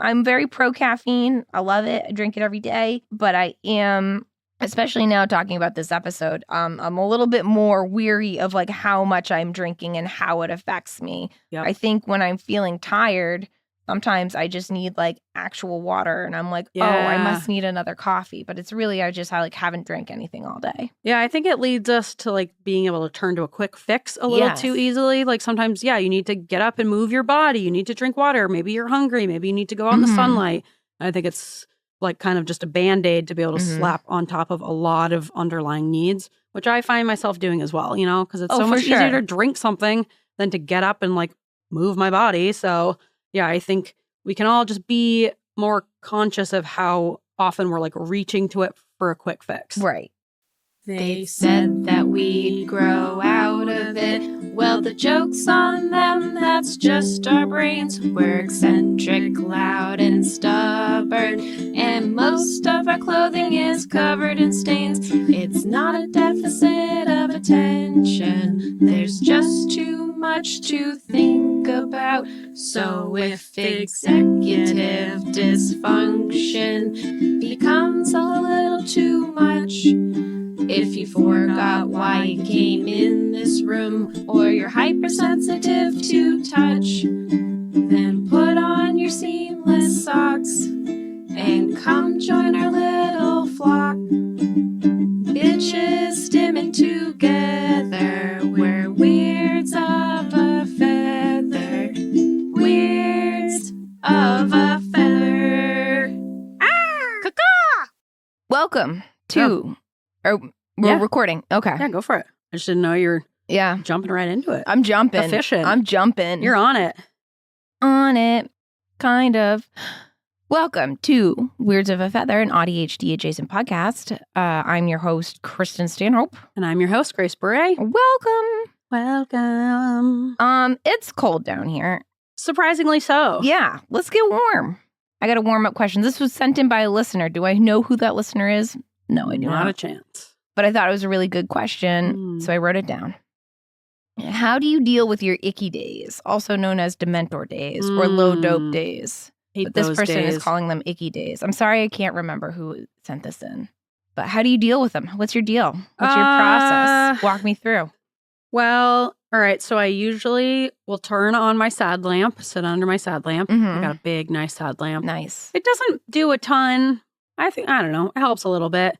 I'm very pro caffeine. I love it. I drink it every day. But I am, especially now talking about this episode, I'm a little bit more weary of like how much I'm drinking and how it affects me. Yep. I think when I'm feeling tired, sometimes I just need like actual water and I'm like, oh, I must need another coffee. But it's really, I haven't drank anything all day. Yeah, I think it leads us to like being able to turn to a quick fix a little too easily. Like sometimes, you need to get up and move your body. You need to drink water. Maybe you're hungry. Maybe you need to go out in the sunlight. I think it's like kind of just a Band-Aid to be able to slap on top of a lot of underlying needs, which I find myself doing as well, because it's so much easier to drink something than to get up and like move my body. So yeah, I think we can all just be more conscious of how often we're like reaching to it for a quick fix. Right. They said that we'd grow out of it. Well, the joke's on them, that's just our brains. We're eccentric, loud, and stubborn. And most of our clothing is covered in stains. It's not a deficit of attention. There's just too much to think about. So if executive dysfunction becomes a little too much, if you forgot why you came in this room, or you're hypersensitive to touch, then put on your seamless socks and come join our little flock. Bitches stimming together, we're weirds of a feather. Weirds of a feather. Welcome to... We're recording. Okay. Yeah, go for it. I just didn't know you're jumping right into it. I'm jumping. Efficient. I'm jumping. You're on it. On it. Kind of. Welcome to Weirds of a Feather, an AuDHD-Adjacent podcast. I'm your host, Kristin Stanhope. And I'm your host, Grace Bure. Welcome. It's cold down here. Surprisingly so. Yeah. Let's get warm. I got a warm-up question. This was sent in by a listener. Do I know who that listener is? No, I do not. Not a chance. But I thought it was a really good question, so I wrote it down. How do you deal with your icky days, also known as Dementor days or low dope days? But this person is calling them icky days. I'm sorry I can't remember who sent this in. But how do you deal with them? What's your deal? What's your process? Walk me through. Well, all right. So I usually will turn on my sad lamp, sit under my sad lamp. I got a big, nice sad lamp. Nice. It doesn't do a ton. I don't know. It helps a little bit.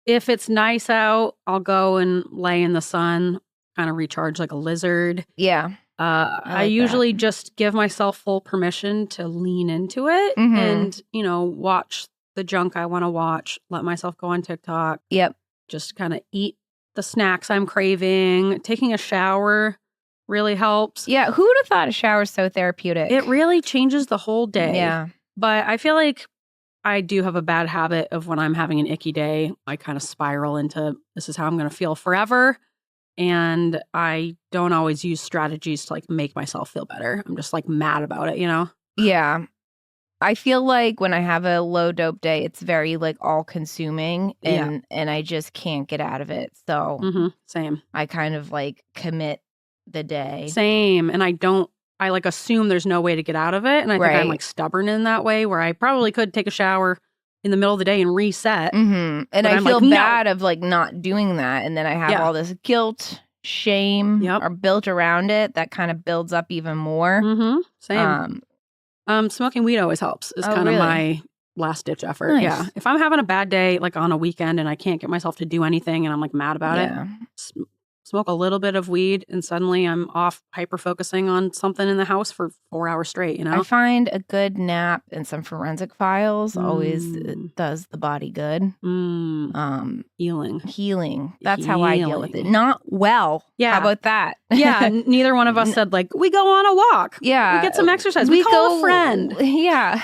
If it's nice out, I'll go and lay in the sun, kind of recharge like a lizard. Yeah. I usually just give myself full permission to lean into it and, watch the junk I want to watch, let myself go on TikTok. Yep. Just kind of eat the snacks I'm craving. Taking a shower really helps. Yeah. Who would have thought a shower is so therapeutic? It really changes the whole day. Yeah. But I feel like I do have a bad habit of when I'm having an icky day, I kind of spiral into this is how I'm going to feel forever. And I don't always use strategies to like make myself feel better. I'm just like mad about it, Yeah. I feel like when I have a low dope day, it's very like all consuming and I just can't get out of it. So same. I kind of like commit the day. Same. And I like assume there's no way to get out of it. And I think I'm like stubborn in that way where I probably could take a shower in the middle of the day and reset. And I feel bad of like not doing that. And then I have all this guilt, shame are built around it that kind of builds up even more. Same. Smoking weed always helps is kind of my last ditch effort. Nice. Yeah. If I'm having a bad day, like on a weekend and I can't get myself to do anything and I'm like mad about it, smoke a little bit of weed and suddenly I'm off hyper-focusing on something in the house for 4 hours straight, I find a good nap and some forensic files always does the body good. Healing. That's how I deal with it. Not well. Yeah. How about that? Yeah. Neither one of us said like, we go on a walk. Yeah. We get some exercise. We call a friend. Yeah.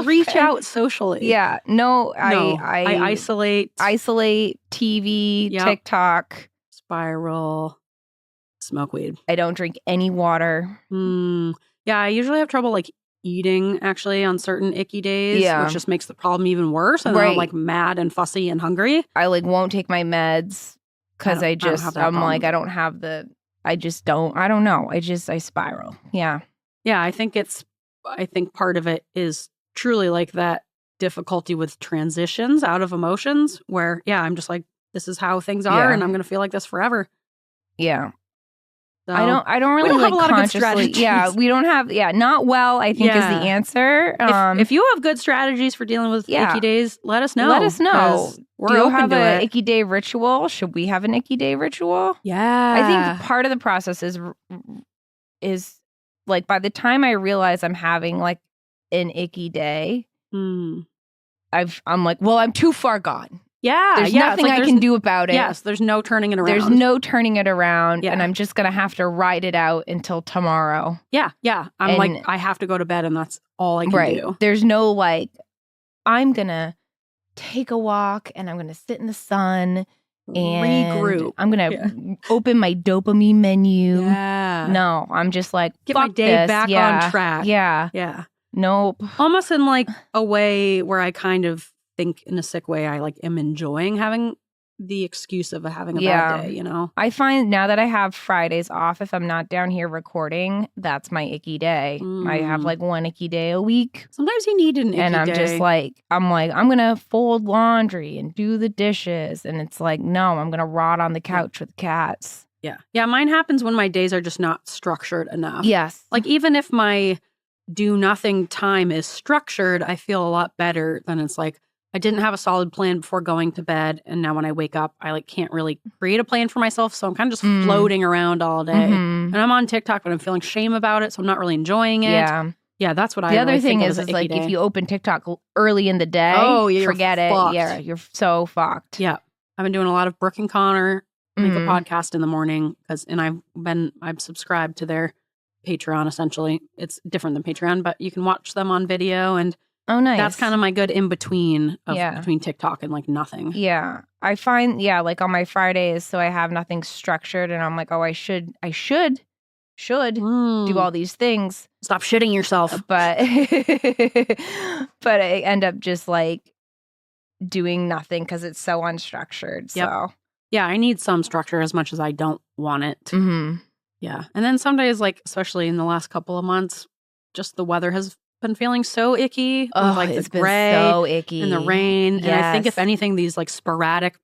Reach out socially. Yeah. No, I isolate. Isolate, TV, TikTok. Spiral, smoke weed. I don't drink any water. Yeah, I usually have trouble like eating actually on certain icky days, which just makes the problem even worse. And then I'm like mad and fussy and hungry. I like won't take my meds because I don't know. I spiral. Yeah. Yeah, I think part of it is truly like that difficulty with transitions out of emotions where, I'm just like, this is how things are and I'm going to feel like this forever. Yeah. So, I don't really like have a lot consciously. of good strategies. We don't have. Not well. I think is the answer. If you have good strategies for dealing with icky days, let us know. Let us know. We're Do you open have to an it. Icky Day ritual? Should we have an Icky Day ritual? Yeah. I think part of the process is like by the time I realize I'm having like an icky day, I'm like, well, I'm too far gone. Yeah. There's nothing I can do about it. Yes. There's no turning it around. There's no turning it around. And I'm just going to have to ride it out until tomorrow. Yeah. Yeah. I'm like, I have to go to bed and that's all I can do. There's no like, I'm going to take a walk and I'm going to sit in the sun and regroup. I'm going to open my dopamine menu. Yeah. No, I'm just like, get my day back on track. Yeah. Yeah. Nope. Almost in like a way where I kind of think in a sick way I like am enjoying having the excuse of having a bad day, you know? I find now that I have Fridays off, if I'm not down here recording, that's my icky day. I have like one icky day a week. Sometimes you need an icky day. And I'm just like, I'm going to fold laundry and do the dishes. And it's like, no, I'm going to rot on the couch with cats. Yeah. Yeah, mine happens when my days are just not structured enough. Yes. Like even if my do nothing time is structured, I feel a lot better than it's like, I didn't have a solid plan before going to bed. And now when I wake up, I like can't really create a plan for myself. So I'm kind of just floating around all day. And I'm on TikTok, but I'm feeling shame about it. So I'm not really enjoying it. Yeah. Yeah, that's what the other thing is like if you open TikTok early in the day, forget it. Yeah, you're so fucked. Yeah. I've been doing a lot of Brooke and Connor make a podcast in the morning I've subscribed to their Patreon essentially. It's different than Patreon, but you can watch them on video and oh, nice. That's kind of my good in between between TikTok and like nothing. Yeah. I find, like on my Fridays, so I have nothing structured and I'm like, oh, I should do all these things. Stop shitting yourself. But I end up just like doing nothing because it's so unstructured. So yeah, I need some structure as much as I don't want it. Yeah. And then some days, like especially in the last couple of months, just the weather has been feeling so icky. Oh, like it's the gray been so icky. And the rain. Yes. And I think if anything, these like sporadic,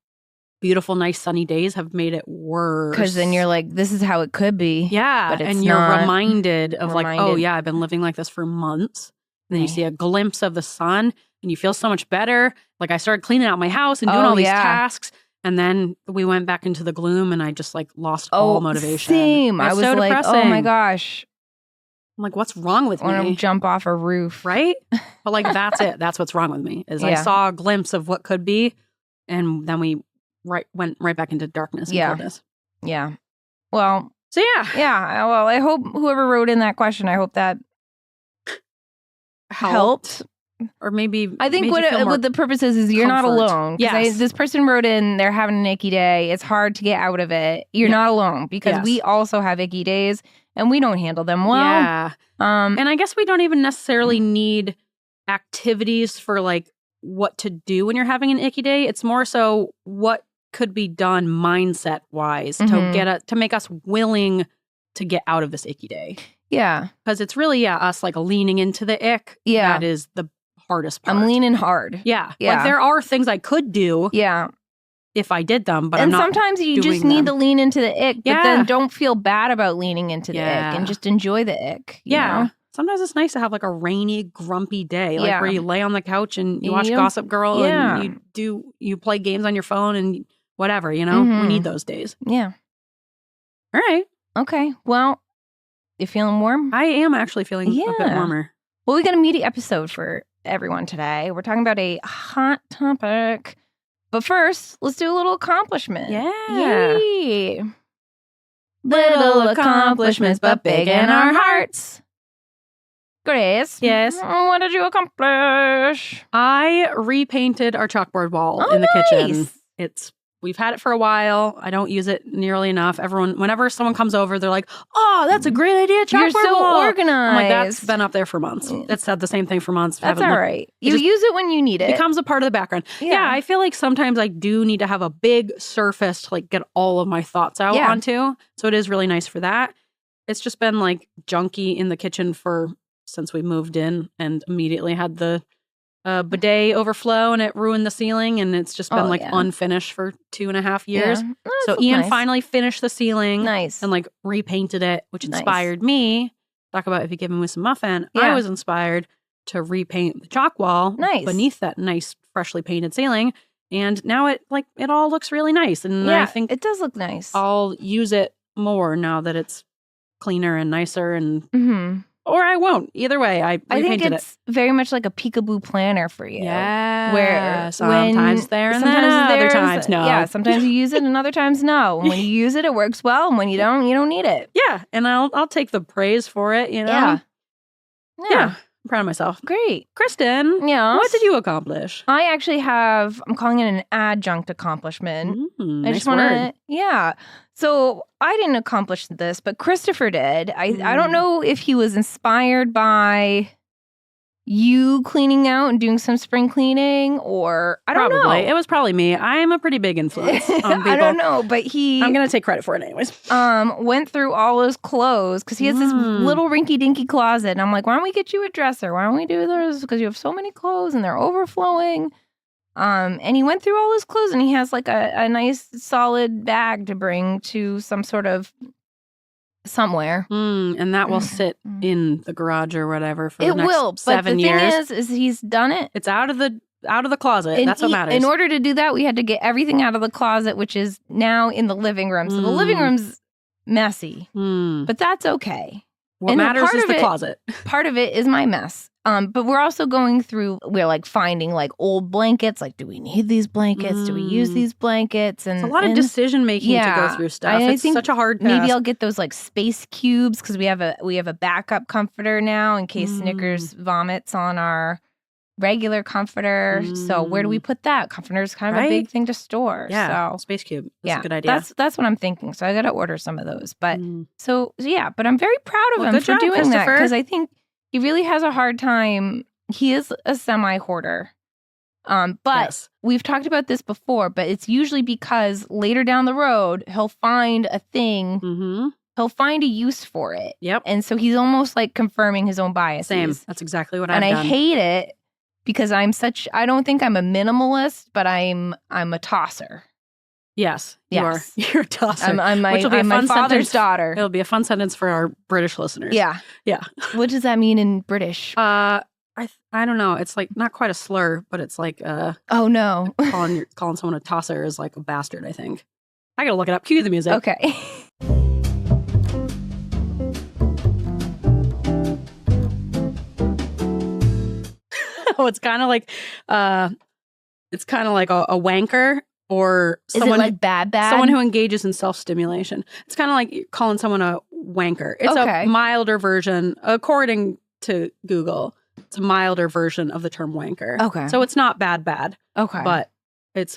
beautiful, nice sunny days have made it worse. Because then you're like, this is how it could be. Yeah. But it's and you're not reminded of like, oh yeah, I've been living like this for months. And then you see a glimpse of the sun and you feel so much better. Like I started cleaning out my house and doing all these tasks. And then we went back into the gloom and I just like lost all motivation. Same. I was so like, depressing. Oh my gosh. I'm like, what's wrong with me? I want to jump off a roof. Right? But like, that's it. That's what's wrong with me is I saw a glimpse of what could be. And then we went right back into darkness and coldness. Yeah. Well. So yeah. Yeah. Well, I hope whoever wrote in that question, I hope that helped. Or maybe I think what the purpose is you're not alone. Yes. This person wrote in, they're having an icky day. It's hard to get out of it. You're not alone because we also have icky days and we don't handle them well. Yeah. And I guess we don't even necessarily need activities for like what to do when you're having an icky day. It's more so what could be done mindset wise to make us willing to get out of this icky day. Yeah. Because it's really, us like leaning into the ick. Yeah. That is the hardest part. I'm leaning hard. Yeah. Like there are things I could do. Yeah. If I did them, but and I'm not sometimes you just need to lean into the ick, but then don't feel bad about leaning into the ick and just enjoy the ick. You know? Sometimes it's nice to have like a rainy, grumpy day, like where you lay on the couch and you watch Gossip Girl and you play games on your phone and whatever, you know? We need those days. Yeah. All right. Okay. Well, you feeling warm? I am actually feeling a bit warmer. Well, we got a meaty episode for everyone today. We're talking about a hot topic. But first, let's do a little accomplishment. Yeah. Yay. Little accomplishments, but big in our hearts. Grace. Yes. What did you accomplish? I repainted our chalkboard wall in the kitchen. We've had it for a while. I don't use it nearly enough. Whenever someone comes over, they're like, "Oh, that's a great idea, chalkboard You're so wall." organized. I'm like, that's been up there for months. It's said the same thing for months. That's all right. You use it when you need it. It becomes a part of the background. Yeah, I feel like sometimes I do need to have a big surface to like get all of my thoughts out onto. So it is really nice for that. It's just been like junky in the kitchen for since we moved in and immediately had the bidet overflow and it ruined the ceiling and it's just been unfinished for 2.5 years. Yeah. So Ian finally finished the ceiling and like repainted it, which inspired me. Talk about if you give me some muffin. I was inspired to repaint the chalk wall beneath that nice freshly painted ceiling. And now it all looks really nice. And I think it does look nice. I'll use it more now that it's cleaner and nicer and or I won't. Either way, I think it's very much like a peekaboo planner for you. Yeah. Where sometimes there and then other times no. Yeah, sometimes you use it and other times no. And when you use it, it works well. And when you don't need it. Yeah. And I'll take the praise for it, you know? Yeah. I'm proud of myself. Great. Kristen, what did you accomplish? I actually I'm calling it an adjunct accomplishment. I just want to, So I didn't accomplish this, but Christopher did. I don't know if he was inspired by you cleaning out and doing some spring cleaning or I don't know. It was probably me. I am a pretty big influence on people. I don't know, but I'm going to take credit for it anyways. Went through all his clothes because he has this little rinky-dinky closet. And I'm like, why don't we get you a dresser? Why don't we do this? Because you have so many clothes and they're overflowing. And he went through all his clothes and he has like a nice solid bag to bring to some sort of somewhere. And that will sit in the garage or whatever for the next 7 years. But the thing is he's done it. It's out of the closet. That's what matters. In order to do that, we had to get everything out of the closet, which is now in the living room. So the living room's messy, but that's okay. What matters is the closet. Part of it is my mess. But we're also we're like finding like old blankets. Like, do we need these blankets? Do we use these blankets? And it's a lot of decision making to go through stuff. It's such a hard task. Maybe I'll get those like space cubes because we have a backup comforter now in case Snickers vomits on our regular comforter. So where do we put that? Comforter's kind of a big thing to store. Yeah, so space cube. That's a good idea. That's what I'm thinking. So I got to order some of those. But but I'm very proud of him for job, doing that because I think he really has a hard time. He is a semi-hoarder. But we've talked about this before, but it's usually because later down the road, he'll find a thing. He'll find a use for it. Yep. And so he's almost like confirming his own biases. Same. That's exactly what I've done. And I hate it because I don't think I'm a minimalist, but I'm a tosser. Yes, you are. You're a tosser. I'm my father's daughter. It'll be a fun sentence for our British listeners. Yeah. What does that mean in British? I don't know. It's like not quite a slur, but it's like oh no, calling someone a tosser is like a bastard. I think I gotta look it up. Cue the music. Okay. Oh, it's kind of like a wanker. Or someone, is it like bad? Someone who engages in self-stimulation. It's kind of like calling someone a wanker. It's a milder version, according to Google. It's a milder version of the term wanker. Okay. So it's not bad. Okay. But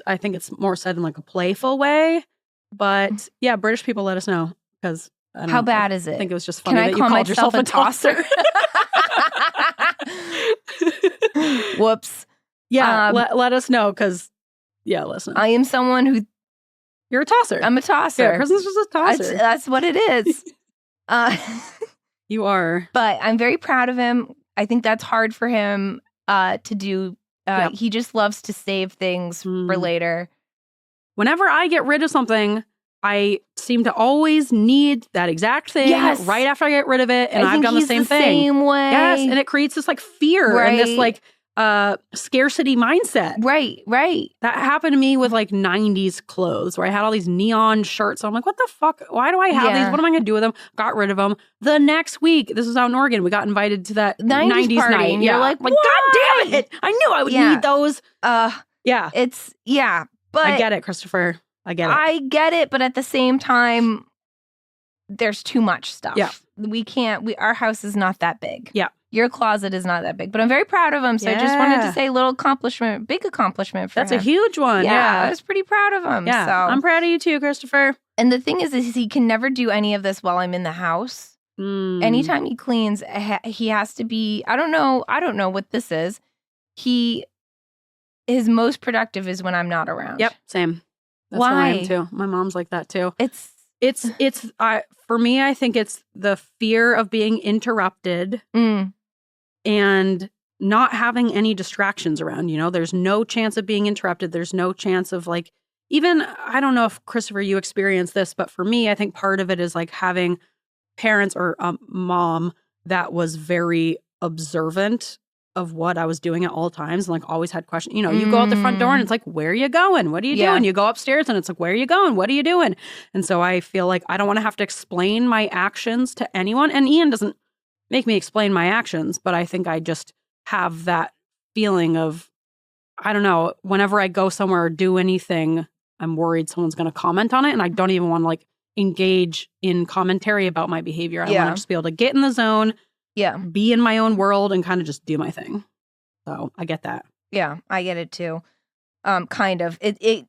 I think it's more said in like a playful way. But yeah, British people let us know because how bad is it? I think it was just funny that you called yourself a tosser. Whoops. Yeah, let us know because. Yeah, listen. I am someone who... You're a tosser. I'm a tosser. Yeah, Kristen's just a tosser. That's what it is. You are. But I'm very proud of him. I think that's hard for him to do. He just loves to save things for later. Whenever I get rid of something, I seem to always need that exact thing right after I get rid of it. And I've done the same thing. Same way. Yes, and it creates this like fear and this like scarcity mindset. Right. That happened to me with like 90s clothes where I had all these neon shirts. I'm like, what the fuck? Why do I have these? What am I going to do with them? Got rid of them. The next week, this was out in Oregon, we got invited to that 90s party. night. And you're like, God damn it. I knew I would need those. But I get it, Christopher. I get it. I get it, but at the same time, there's too much stuff. Yeah. Our house is not that big. Yeah. Your closet is not that big, but I'm very proud of him. So I just wanted to say big accomplishment for him. That's a huge one. Yeah. I was pretty proud of him. Yeah. So. I'm proud of you too, Christopher. And the thing is he can never do any of this while I'm in the house. Anytime he cleans, he has to be, I don't know what this is. His most productive is when I'm not around. Yep. Same. That's why? How I am too. My mom's like that too. It's for me, I think it's the fear of being interrupted and not having any distractions around, there's no chance of being interrupted. There's no chance of like, even, I don't know if Christopher, you experienced this, but for me, I think part of it is like having parents or a mom that was very observant of what I was doing at all times, and like always had questions. You go out the front door and it's like, where are you going? What are you doing? You go upstairs and it's like, where are you going? What are you doing? And so I feel like I don't want to have to explain my actions to anyone. And Ian doesn't make me explain my actions, but I think I just have that feeling of, I don't know, whenever I go somewhere or do anything, I'm worried someone's going to comment on it. And I don't even want to like engage in commentary about my behavior. I want to just be able to get in the zone, be in my own world and kind of just do my thing. So I get that. Yeah, I get it too. Kind of. It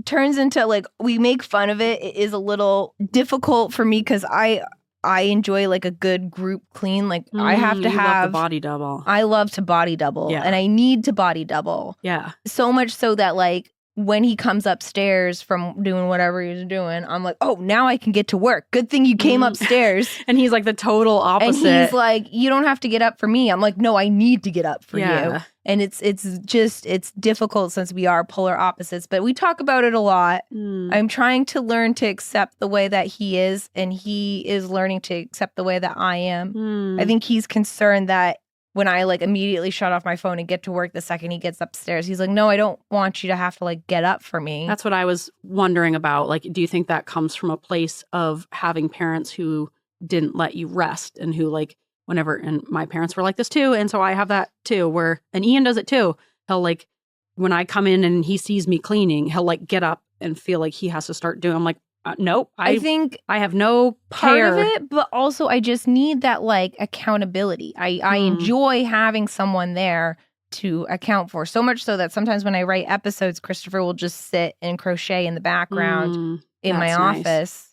turns into like, we make fun of it. It is a little difficult for me because I enjoy like a good group clean. Like I have to have love the body double. I love to body double and I need to body double. Yeah. So much so that like when he comes upstairs from doing whatever he's doing, I'm like, oh, now I can get to work. Good thing you came upstairs. And he's like the total opposite. And he's like, you don't have to get up for me. I'm like, no, I need to get up for you. And it's difficult since we are polar opposites, but we talk about it a lot. I'm trying to learn to accept the way that he is, and he is learning to accept the way that I am. I think he's concerned that when I like immediately shut off my phone and get to work the second he gets upstairs, he's like, no, I don't want you to have to like get up for me. That's what I was wondering about. Like, do you think that comes from a place of having parents who didn't let you rest and who like whenever, and my parents were like this too. And so I have that too where, and Ian does it too. He'll like, when I come in and he sees me cleaning, he'll like get up and feel like he has to start doing. I'm like, nope. I think I have no part of it, but also I just need that like accountability. I enjoy having someone there to account for, so much so that sometimes when I write episodes, Christopher will just sit and crochet in the background in my office. Nice.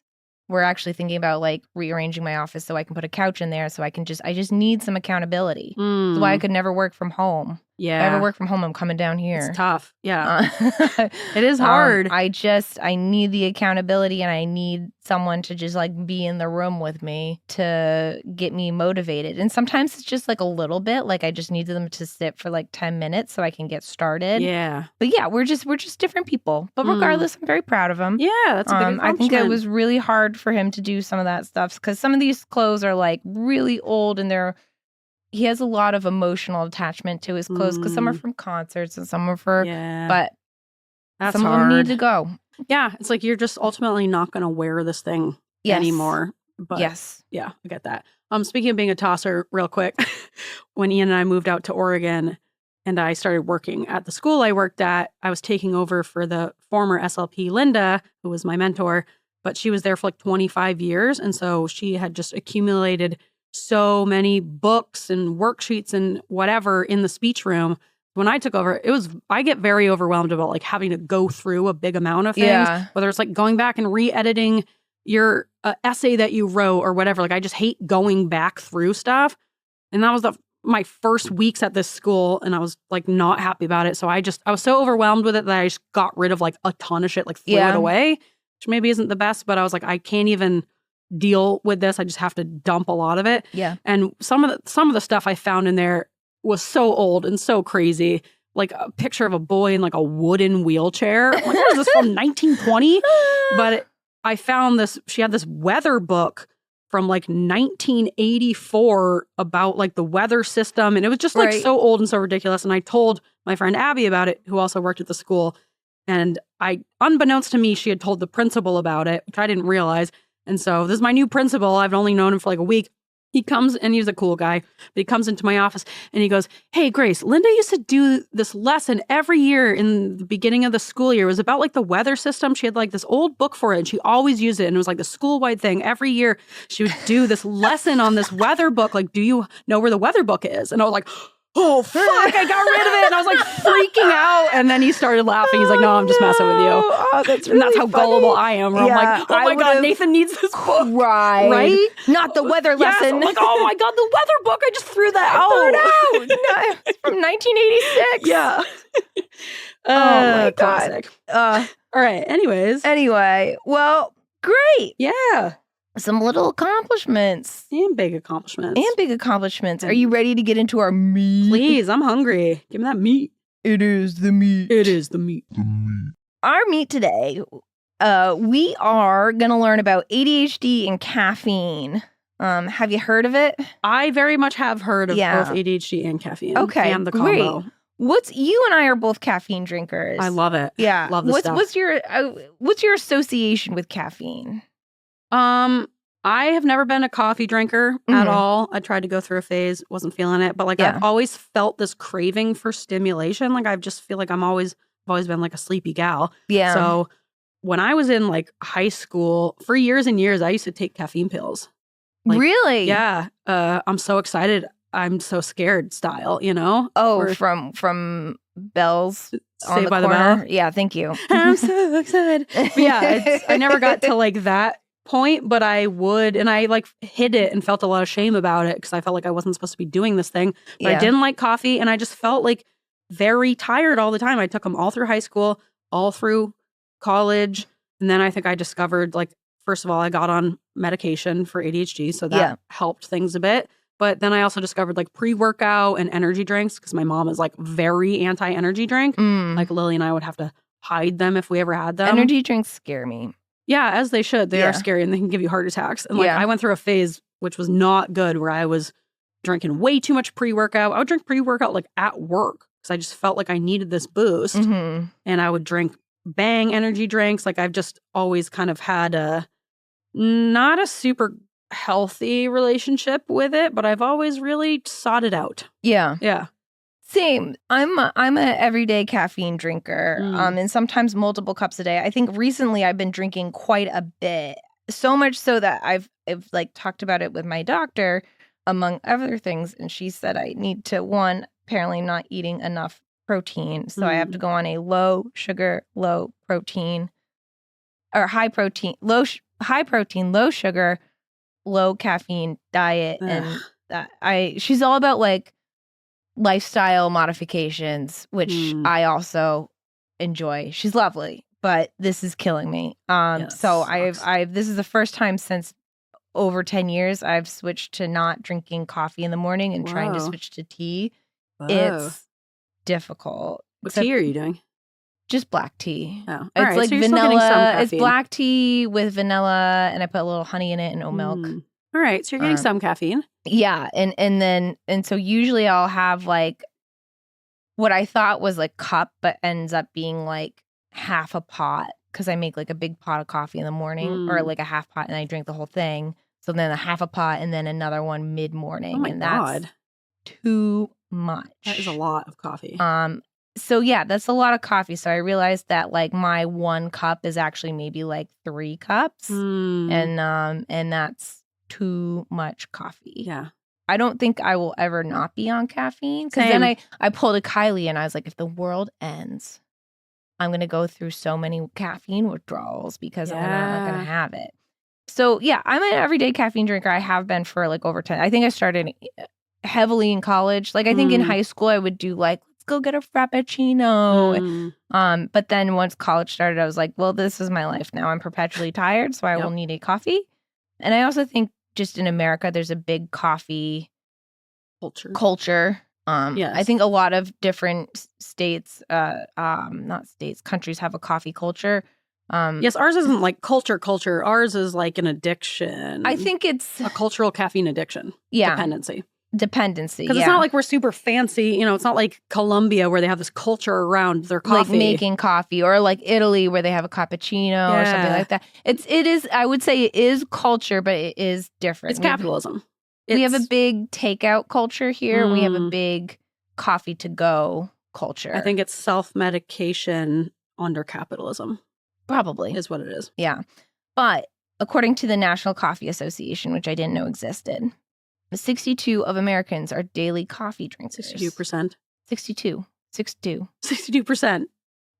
We're actually thinking about like rearranging my office so I can put a couch in there so I just need some accountability. That's why I could never work from home. Yeah. If I ever work from home, I'm coming down here. It's tough. Yeah. It is hard. I need the accountability, and I need someone to just like be in the room with me to get me motivated. And sometimes it's just like a little bit, like I just need them to sit for like 10 minutes so I can get started. Yeah. But yeah, we're just different people. But regardless, I'm very proud of him. Yeah, that's a big accomplishment. I think it was really hard for him to do some of that stuff because some of these clothes are like really old, and he has a lot of emotional attachment to his clothes because some are from concerts and some are for, but that's some hard. of them need to go. Yeah, it's like you're just ultimately not going to wear this thing anymore. But yeah, I get that. Speaking of being a tosser, real quick, when Ian and I moved out to Oregon and I started working at the school I worked at, I was taking over for the former SLP, Linda, who was my mentor, but she was there for like 25 years. And so she had just accumulated so many books and worksheets and whatever in the speech room. When I took over, I get very overwhelmed about like having to go through a big amount of things, whether it's like going back and re-editing your essay that you wrote or whatever. Like I just hate going back through stuff. And that was my first weeks at this school, and I was like not happy about it. So I was so overwhelmed with it that I just got rid of like a ton of shit, like threw it away, which maybe isn't the best, but I was like, I can't even deal with this. I just have to dump a lot of it. Yeah. And some of the stuff I found in there was so old and so crazy. Like a picture of a boy in like a wooden wheelchair. Like, what is this from 1920? But I found this. She had this weather book from like 1984 about like the weather system, and it was just like so old and so ridiculous. And I told my friend Abby about it, who also worked at the school, and unbeknownst to me, she had told the principal about it, which I didn't realize. And so this is my new principal. I've only known him for like a week. He comes, and he's a cool guy, but he comes into my office and he goes, "Hey, Grace, Linda used to do this lesson every year in the beginning of the school year. It was about like the weather system. She had like this old book for it, and she always used it. And it was like the school-wide thing. Every year she would do this lesson on this weather book. Like, do you know where the weather book is?" And I was like, oh, fuck, I got rid of it. And I was like freaking out. And then he started laughing. He's like, "No, I'm just messing with you." Oh, that's really and that's how funny. gullible I am. Where I'm like, oh my God, Nathan needs this book. Right? Not the weather lesson. I'm like, oh my God, the weather book. I just threw that out. No, it's from 1986. Yeah. Oh my God. Classic. All right. Anyway. Well, great. Yeah. some little accomplishments. And big accomplishments. Are you ready to get into our meat? Please, I'm hungry. Give me that meat. It is the meat. Our meat today, we are going to learn about ADHD and caffeine. Have you heard of it? I very much have heard of both ADHD and caffeine. Okay, and the combo. Great. You and I are both caffeine drinkers. I love it. Yeah. Love this stuff. What's your association with caffeine? I have never been a coffee drinker at all. I tried to go through a phase, wasn't feeling it, but I've always felt this craving for stimulation. Like I just feel like I've always been like a sleepy gal. Yeah. So when I was in like high school, for years and years, I used to take caffeine pills. Like, really? Yeah. I'm so excited. I'm so scared style, you know? Oh, from Bell's on Saved by the corner? Bell? Yeah, thank you. I'm so excited. But yeah, I never got to like that point, but I would, and I like hid it and felt a lot of shame about it because I felt like I wasn't supposed to be doing this thing. But I didn't like coffee, and I just felt like very tired all the time. I took them all through high school, all through college, and then I think I discovered, like, first of all, I got on medication for ADHD, so that helped things a bit. But then I also discovered like pre-workout and energy drinks because my mom is like very anti-energy drink. Like Lily and I would have to hide them if we ever had them. Energy drinks scare me. Yeah, as they should. They are scary and they can give you heart attacks. And like I went through a phase which was not good where I was drinking way too much pre-workout. I would drink pre-workout like at work because I just felt like I needed this boost. And I would drink Bang energy drinks. Like I've just always kind of had not a super healthy relationship with it, but I've always really sought it out. Yeah. Yeah. Same. I'm a everyday caffeine drinker, and sometimes multiple cups a day. I think recently I've been drinking quite a bit, so much so that I've like talked about it with my doctor, among other things, and she said I need to apparently not eating enough protein, so I have to go on a low sugar, low protein, or high protein, low sugar, low caffeine diet, and she's all about like lifestyle modifications, which I also enjoy. She's lovely, but this is killing me. So I've this is the first time since over 10 years I've switched to not drinking coffee in the morning and trying to switch to tea. It's difficult. What tea are you doing? Just black tea. Oh, it's like so vanilla. It's black tea with vanilla, and I put a little honey in it and oat milk. All right, so you're getting some caffeine. Yeah, and so usually I'll have like what I thought was like cup, but ends up being like half a pot because I make like a big pot of coffee in the morning, or like a half pot, and I drink the whole thing. So then a half a pot, and then another one mid morning. Oh my God, that's too much. That is a lot of coffee. So yeah, that's a lot of coffee. So I realized that like my 1 cup is actually maybe like 3 cups, and that's too much coffee. Yeah. I don't think I will ever not be on caffeine. Because then I pulled a Kylie and I was like, if the world ends, I'm going to go through so many caffeine withdrawals because I'm not going to have it. So yeah, I'm an everyday caffeine drinker. I have been for like over 10. I think I started heavily in college. Like I think in high school I would do like, let's go get a Frappuccino. But then once college started, I was like, well, this is my life now. I'm perpetually tired, so I will need a coffee. And I also think just in America, there's a big coffee culture. I think a lot of different states, countries have a coffee culture. Yes, ours isn't like culture. Ours is like an addiction. I think it's a cultural caffeine addiction. Dependency. Because it's not like we're super fancy. You know, it's not like Colombia where they have this culture around their coffee. Like making coffee, or like Italy where they have a cappuccino or something like that. It is, I would say it is culture, but it is different. It's capitalism. We have a big takeout culture here. We have a big coffee to go culture. I think it's self-medication under capitalism. Probably. Is what it is. Yeah. But according to the National Coffee Association, which I didn't know existed, 62 of Americans are daily coffee drinkers. 62%? 62. 62%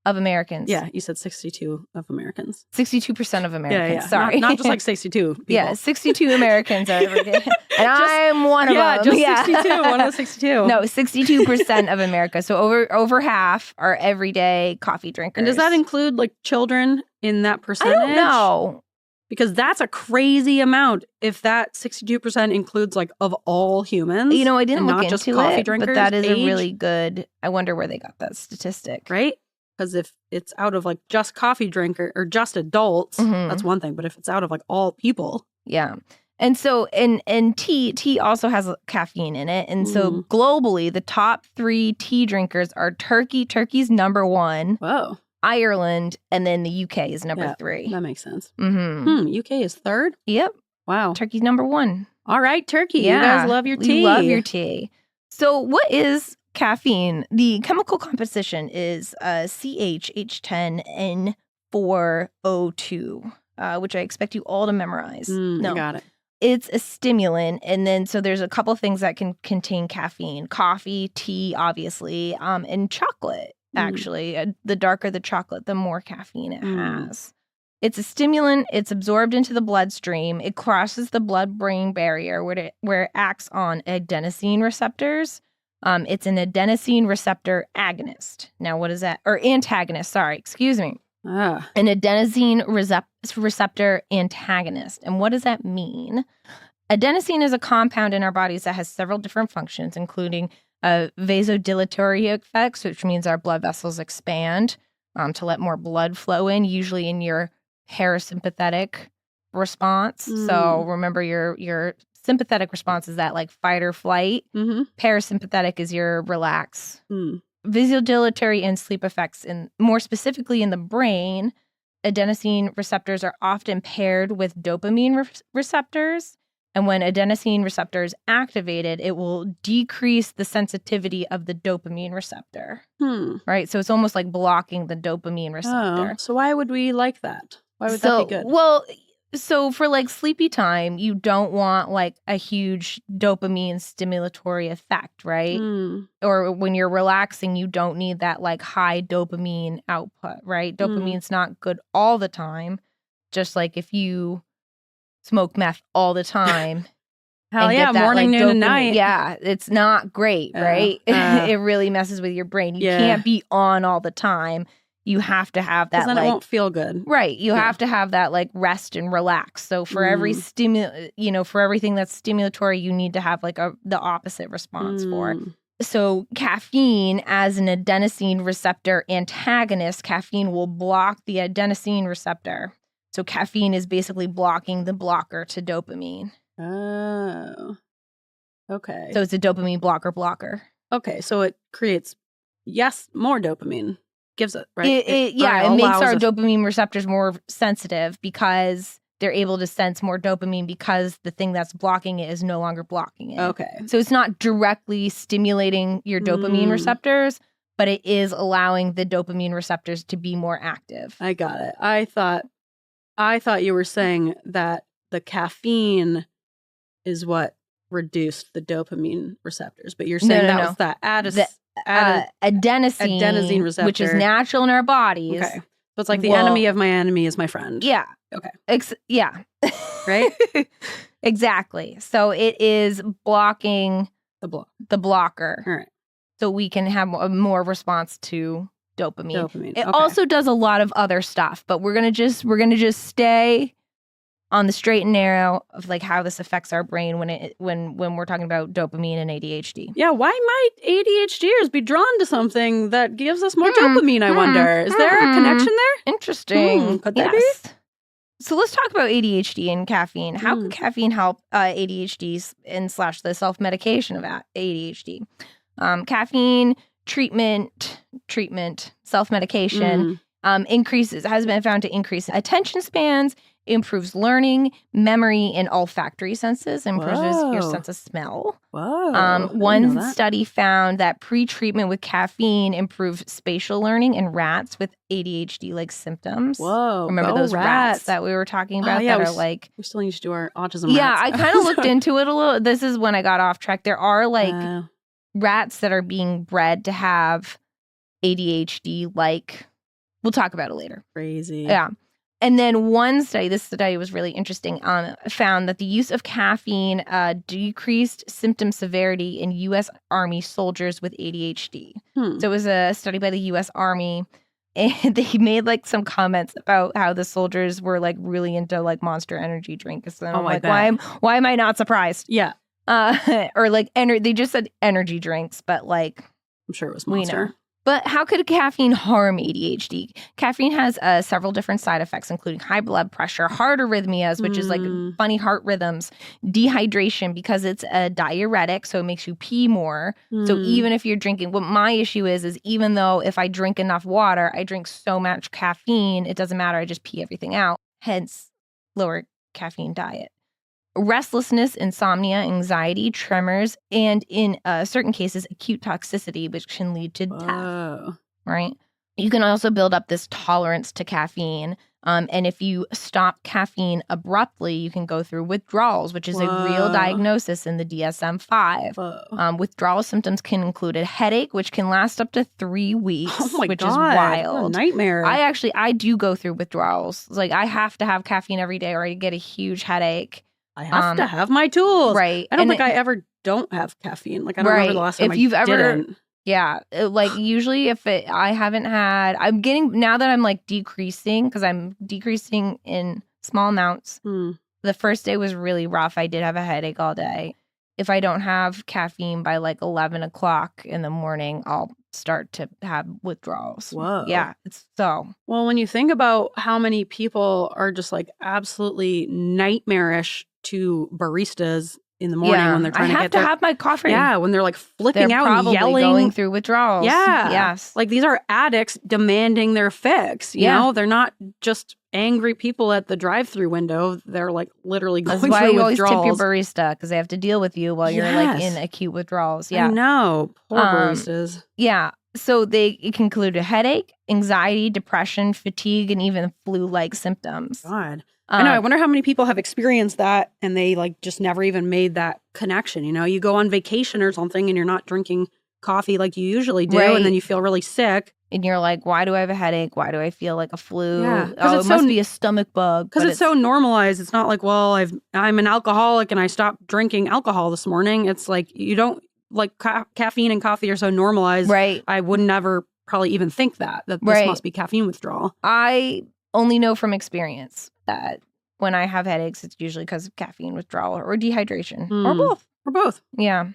of Americans. Yeah, you said 62 of Americans. 62% of Americans. Yeah. Sorry. Not just like 62 people. Yeah, 62 Americans are every day. And I'm one of them. Just 62. One of the 62. No, 62% of America. So over half are everyday coffee drinkers. And does that include like children in that percentage? I don't know. Because that's a crazy amount if that 62% includes like of all humans. You know, I didn't look not into just coffee it, drinkers, but that is age. a really good, I wonder where they got that statistic. Right? Because if it's out of like just coffee drinker or just adults, that's one thing. But if it's out of like all people. Yeah. And so, and tea also has caffeine in it. And so globally, the top 3 tea drinkers are Turkey. Turkey's number 1. Whoa. Ireland, and then the UK is number 3. That makes sense. UK is 3rd? Yep. Wow. Turkey's number 1. All right, Turkey. Yeah. You guys love your tea. We love your tea. So what is caffeine? The chemical composition is CHH10N4O2, which I expect you all to memorize. No. I got it. It's a stimulant, and then so there's a couple things that can contain caffeine. Coffee, tea, obviously, and chocolate. Actually, the darker the chocolate, the more caffeine it has. It's a stimulant. It's absorbed into the bloodstream. It crosses the blood-brain barrier where it acts on adenosine receptors. It's an adenosine receptor agonist. Now, what is that? Or antagonist, sorry. Excuse me. An adenosine receptor antagonist. And what does that mean? Adenosine is a compound in our bodies that has several different functions, including vasodilatory effects, which means our blood vessels expand to let more blood flow in, usually in your parasympathetic response. So remember, your sympathetic response is that like fight or flight. Parasympathetic is your relax. Vasodilatory and sleep effects, and more specifically in the brain, adenosine receptors are often paired with dopamine receptors. And when adenosine receptors activated, it will decrease the sensitivity of the dopamine receptor. Right? So it's almost like blocking the dopamine receptor. So why would we like that? Why would that be good? Well, so for like sleepy time, you don't want like a huge dopamine stimulatory effect, right? Or when you're relaxing, you don't need that like high dopamine output, right? Dopamine's not good all the time. Just like if you smoke meth all the time. Hell yeah, morning, noon, and night. Yeah, it's not great, right? It really messes with your brain. You can't be on all the time. You have to have that, then like, it won't feel good. Right. You have to have that like rest and relax. So for every for everything that's stimulatory, you need to have like the opposite response for. So caffeine, as an adenosine receptor antagonist, caffeine will block the adenosine receptor. So caffeine is basically blocking the blocker to dopamine. Oh. Okay. So it's a dopamine blocker. Okay. So it creates, more dopamine. Gives it, right? It makes our dopamine receptors more sensitive because they're able to sense more dopamine because the thing that's blocking it is no longer blocking it. Okay. So it's not directly stimulating your dopamine receptors, but it is allowing the dopamine receptors to be more active. I got it. I thought you were saying that the caffeine is what reduced the dopamine receptors, but you're saying was that adenosine receptor, which is natural in our bodies. Okay. So it's like the enemy of my enemy is my friend. Yeah. Okay. Yeah. Right? Exactly. So it is blocking the blocker. All right. So we can have a more response to dopamine. It okay. also does a lot of other stuff, but we're gonna just stay on the straight and narrow of like how this affects our brain when we're talking about dopamine and ADHD. Yeah, why might ADHDers be drawn to something that gives us more dopamine, I wonder? Is there a connection there? Interesting. Could that be? So let's talk about ADHD and caffeine. How can caffeine help ADHD and / the self-medication of ADHD? Caffeine treatment, self-medication has been found to increase attention spans, improves learning, memory, and olfactory senses, improves your sense of smell. Whoa. One study found that pre-treatment with caffeine improved spatial learning in rats with ADHD-like symptoms. Whoa. Remember those rats that we were talking about that are like... We still need to do our autism Yeah, rats. I kind of looked into it a little. This is when I got off track. There are like rats that are being bred to have ADHD-like... We'll talk about it later. Crazy. Yeah. And then one study, this study was really interesting, found that the use of caffeine decreased symptom severity in U.S. Army soldiers with ADHD. So it was a study by the U.S. Army, And they made like some comments about how the soldiers were like really into like Monster Energy drinks. And I'm like, why am I not surprised? Yeah. Or like they just said energy drinks, but like I'm sure it was Monster. But how could caffeine harm ADHD? Caffeine has several different side effects, including high blood pressure, heart arrhythmias, which is like funny heart rhythms, dehydration because it's a diuretic, so it makes you pee more. So even if you're drinking, what my issue is even though if I drink enough water, I drink so much caffeine, it doesn't matter. I just pee everything out. Hence, lower caffeine diet. Restlessness, insomnia, anxiety, tremors, and in certain cases, acute toxicity, which can lead to death, right? You can also build up this tolerance to caffeine. And if you stop caffeine abruptly, you can go through withdrawals, which is a real diagnosis in the DSM-5. Withdrawal symptoms can include a headache, which can last up to 3 weeks, which is wild. What a nightmare. I do go through withdrawals. Like I have to have caffeine every day or I get a huge headache. I have to have my tools. Right. I don't think I ever don't have caffeine. Like I don't remember the last time didn't. Yeah. Like usually I haven't had, I'm getting, now that I'm like decreasing, because I'm decreasing in small amounts. The first day was really rough. I did have a headache all day. If I don't have caffeine by like 11 o'clock in the morning, I'll start to have withdrawals. Whoa. Yeah. It's so. Well, when you think about how many people are just like absolutely nightmarish to baristas in the morning when they're trying to get I have to have my coffee. Yeah, when they're like flipping out and yelling. Going through withdrawals. Yeah. Yes. Like these are addicts demanding their fix. You know, they're not just angry people at the drive-through window. They're like literally going through withdrawals. That's why you always tip your barista because they have to deal with you while you're like in acute withdrawals. Yeah. I know. Poor baristas. Yeah. So it can include a headache, anxiety, depression, fatigue, and even flu-like symptoms. God. I know. I wonder how many people have experienced that and they like just never even made that connection. You know, you go on vacation or something and you're not drinking coffee like you usually do. And then you feel really sick. And you're like, why do I have a headache? Why do I feel like a flu? Yeah, it must be a stomach bug. Because it's so normalized. It's not like, well, I'm an alcoholic and I stopped drinking alcohol this morning. It's like you don't like caffeine and coffee are so normalized. Right. I would never probably even think that this must be caffeine withdrawal. I only know from experience that when I have headaches, it's usually because of caffeine withdrawal or dehydration or both. Or both. Yeah.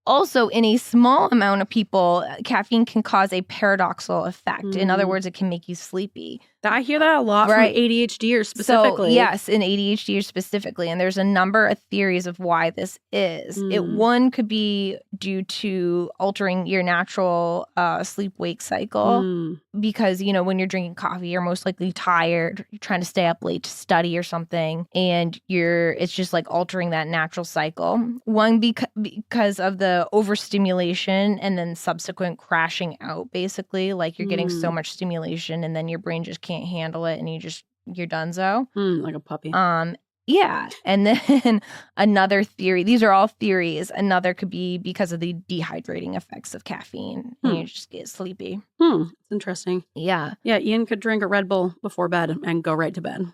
Also, in a small amount of people, caffeine can cause a paradoxical effect. In other words, it can make you sleepy. I hear that a lot from ADHDers specifically. So, yes, in ADHDers specifically. And there's a number of theories of why this is. One could be due to altering your natural sleep-wake cycle. Because, you know, when you're drinking coffee, you're most likely tired. You're trying to stay up late to study or something. And it's just like altering that natural cycle. One, because of the overstimulation and then subsequent crashing out, basically. Like you're getting so much stimulation and then your brain just can't handle it and you're donezo. Like a puppy. Yeah. And then another theory, these are all theories. Another could be because of the dehydrating effects of caffeine. And you just get sleepy. It's interesting. Yeah. Yeah, Ian could drink a Red Bull before bed and go right to bed.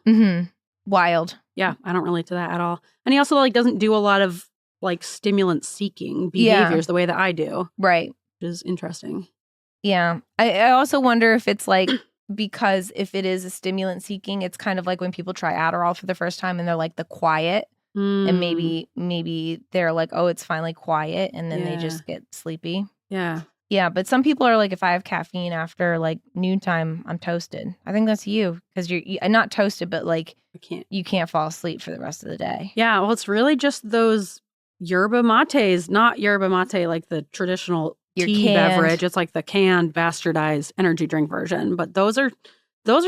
Wild. Yeah, I don't relate to that at all. And he also like doesn't do a lot of like stimulant seeking behaviors the way that I do. Right. Which is interesting. Yeah. I also wonder if it's like, because if it is a stimulant seeking, it's kind of like when people try Adderall for the first time and they're like the quiet. And maybe they're like, oh, it's finally quiet. And then they just get sleepy. Yeah. Yeah. But some people are like, if I have caffeine after like noontime, I'm toasted. I think that's you because you're not toasted, but like you can't fall asleep for the rest of the day. Yeah. Well, it's really just those yerba mates, not yerba mate like the traditional tea beverage. It's like the canned bastardized energy drink version. But those are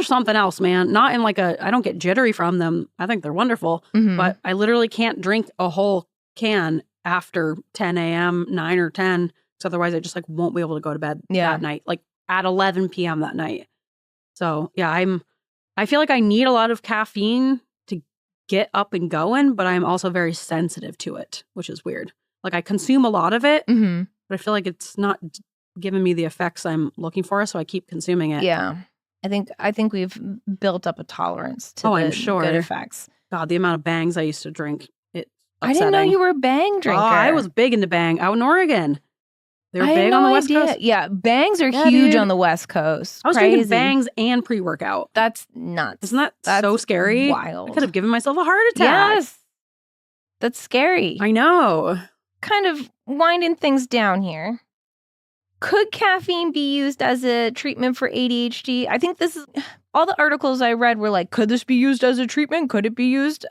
something else, man. Not in like I don't get jittery from them. I think they're wonderful. But I literally can't drink a whole can after 10 a.m., 9 or 10. So otherwise I just like won't be able to go to bed that night, like at 11 p.m. that night. So yeah, I feel like I need a lot of caffeine to get up and going, but I'm also very sensitive to it, which is weird. Like I consume a lot of it, but I feel like it's not giving me the effects I'm looking for, so I keep consuming it. Yeah. I think we've built up a tolerance to I'm sure. good effects. God, the amount of bangs I used to drink, it's upsetting. I didn't know you were a bang drinker. Oh, I was big into bang out in Oregon. They're big on the West Coast. Yeah, bangs are huge on the West Coast. I was drinking bangs and pre-workout. That's nuts. Isn't that so scary? Wild. I could have given myself a heart attack. Yes. That's scary. I know. Kind of winding things down here. Could caffeine be used as a treatment for ADHD? I think this is all the articles I read were like, could this be used as a treatment? Could it be used?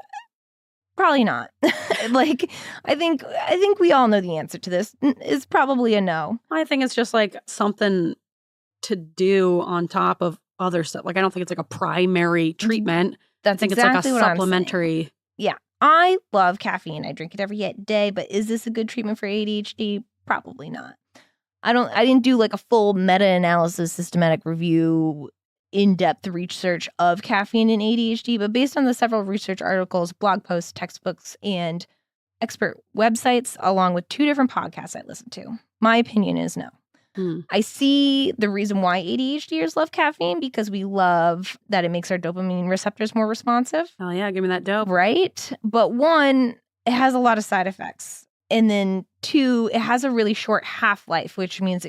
Probably not. Like, I think we all know the answer to this. It's probably a no. I think it's just like something to do on top of other stuff. Like, I don't think it's like a primary treatment. I think exactly it's like a supplementary. Yeah. I love caffeine. I drink it every day, but is this a good treatment for ADHD? Probably not. I didn't do like a full meta-analysis, systematic review, in-depth research of caffeine and ADHD, but based on the several research articles, blog posts, textbooks, and expert websites, along with 2 different podcasts I listened to, my opinion is no. I see the reason why ADHDers love caffeine, because we love that it makes our dopamine receptors more responsive. Oh yeah, give me that dope. Right? But 1, it has a lot of side effects. And then 2, it has a really short half-life, which means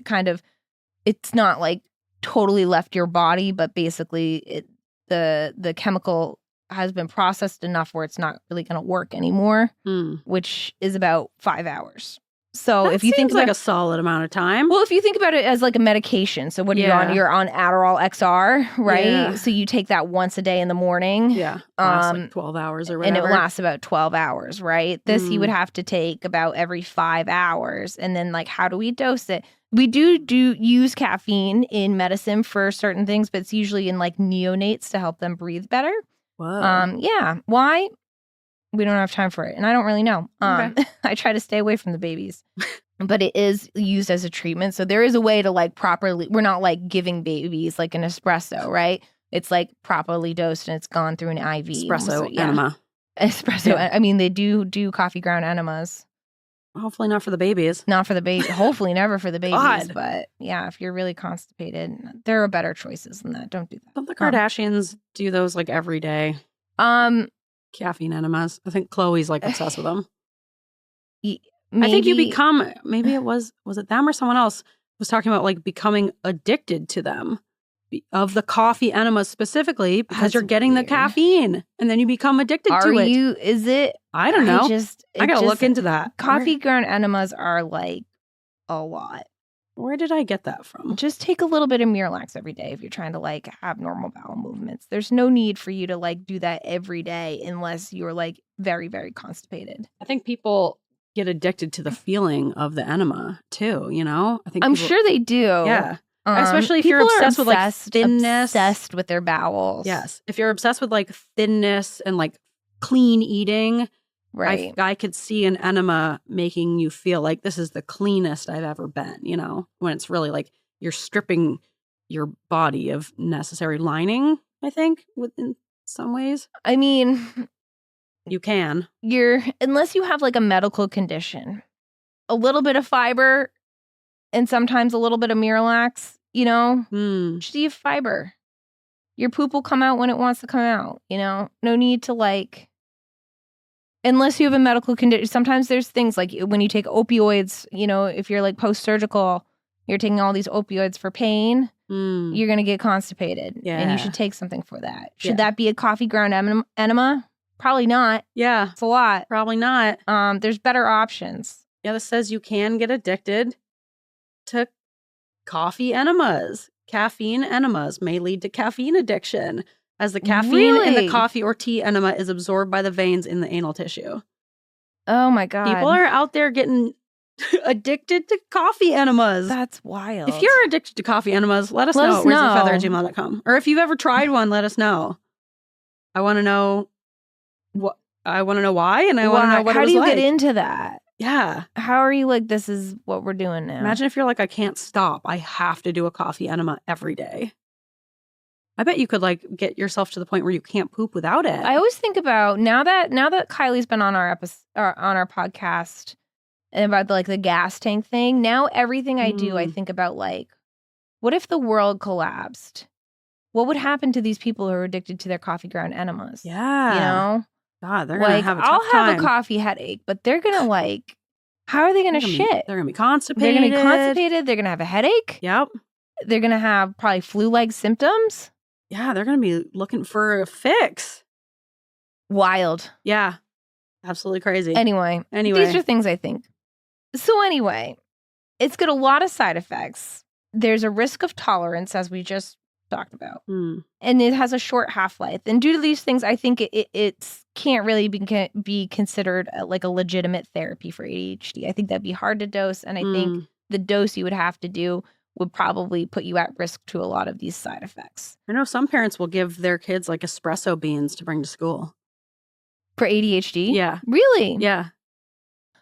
it's not like totally left your body, but basically the chemical has been processed enough where it's not really going to work anymore, which is about 5 hours. So that if you think about, like a solid amount of time. Well, if you think about it as like a medication, so what are you on? You're on Adderall XR, right? Yeah. So you take that once a day in the morning. Yeah. Lasts like 12 hours or whatever. And it lasts about 12 hours, right? This you would have to take about every 5 hours. And then like, how do we dose it? We do use caffeine in medicine for certain things, but it's usually in like neonates to help them breathe better. Whoa. Yeah. Why? We don't have time for it. And I don't really know. Okay. I try to stay away from the babies. But it is used as a treatment. So there is a way to like properly, we're not like giving babies like an espresso, right? It's like properly dosed and it's gone through an IV. Espresso enema. Espresso. Yeah. I mean, they do coffee ground enemas. Hopefully not for the babies. Not for the baby. Hopefully never for the babies. God. But yeah, if you're really constipated, there are better choices than that. Don't do that. Don't the Kardashians do those like every day? Caffeine enemas. I think Chloe's like obsessed with them. Maybe. I think you become, maybe it was it them or someone else was talking about like becoming addicted to them, of the coffee enemas specifically, because you're getting the caffeine and then you become addicted to it. Is it? I don't know. I gotta look into that. Coffee ground enemas are like a lot. Where did I get that from? Just take a little bit of Miralax every day if you're trying to like have normal bowel movements. There's no need for you to like do that every day unless you're like very, very constipated. I think people get addicted to the feeling of the enema too, you know? I'm sure they do. Yeah. Especially if you're obsessed with like thinness. Obsessed with their bowels. Yes. If you're obsessed with like thinness and like clean eating, right. I could see an enema making you feel like this is the cleanest I've ever been, you know, when it's really like you're stripping your body of necessary lining, I think, in some ways. I mean, you can. Unless you have like a medical condition, a little bit of fiber and sometimes a little bit of Miralax, you know, just eat fiber. Your poop will come out when it wants to come out, you know, no need to like. Unless you have a medical condition. Sometimes there's things like when you take opioids, you know, if you're like post-surgical, you're taking all these opioids for pain, you're going to get constipated. Yeah. And you should take something for that. Should that be a coffee ground enema? Probably not. Yeah. It's a lot. Probably not. There's better options. Yeah, this says you can get addicted to coffee enemas. Caffeine enemas may lead to caffeine addiction, as the caffeine in the coffee or tea enema is absorbed by the veins in the anal tissue. Oh my God. People are out there getting addicted to coffee enemas. That's wild. If you're addicted to coffee enemas, let us know. Where's feather@gmail.com. Or if you've ever tried one, let us know. I want to know what. I want to know why, and I want to know what it was like. How do you get into that? Yeah. How are you like, this is what we're doing now? Imagine if you're like, I can't stop. I have to do a coffee enema every day. I bet you could like get yourself to the point where you can't poop without it. I always think about now that Kylie's been on our episode on our podcast and about like the gas tank thing. Now everything I do, I think about like, what if the world collapsed? What would happen to these people who are addicted to their coffee ground enemas? Yeah, you know, God, they're gonna have a tough I'll time. have a coffee headache, but they're gonna like How are they going to shit? They're going to be constipated. They're going to be constipated. They're going to have a headache. Yep. They're going to have probably flu-like symptoms. Yeah, they're going to be looking for a fix. Wild. Yeah. Absolutely crazy. Anyway, these are things I think. So anyway, it's got a lot of side effects. There's a risk of tolerance, as we just talked about. And it has a short half-life. And due to these things, I think it can't really be considered like a legitimate therapy for ADHD. I think that'd be hard to dose. And I think the dose you would have to do would probably put you at risk to a lot of these side effects. I know some parents will give their kids like espresso beans to bring to school. For ADHD? Yeah. Really? Yeah.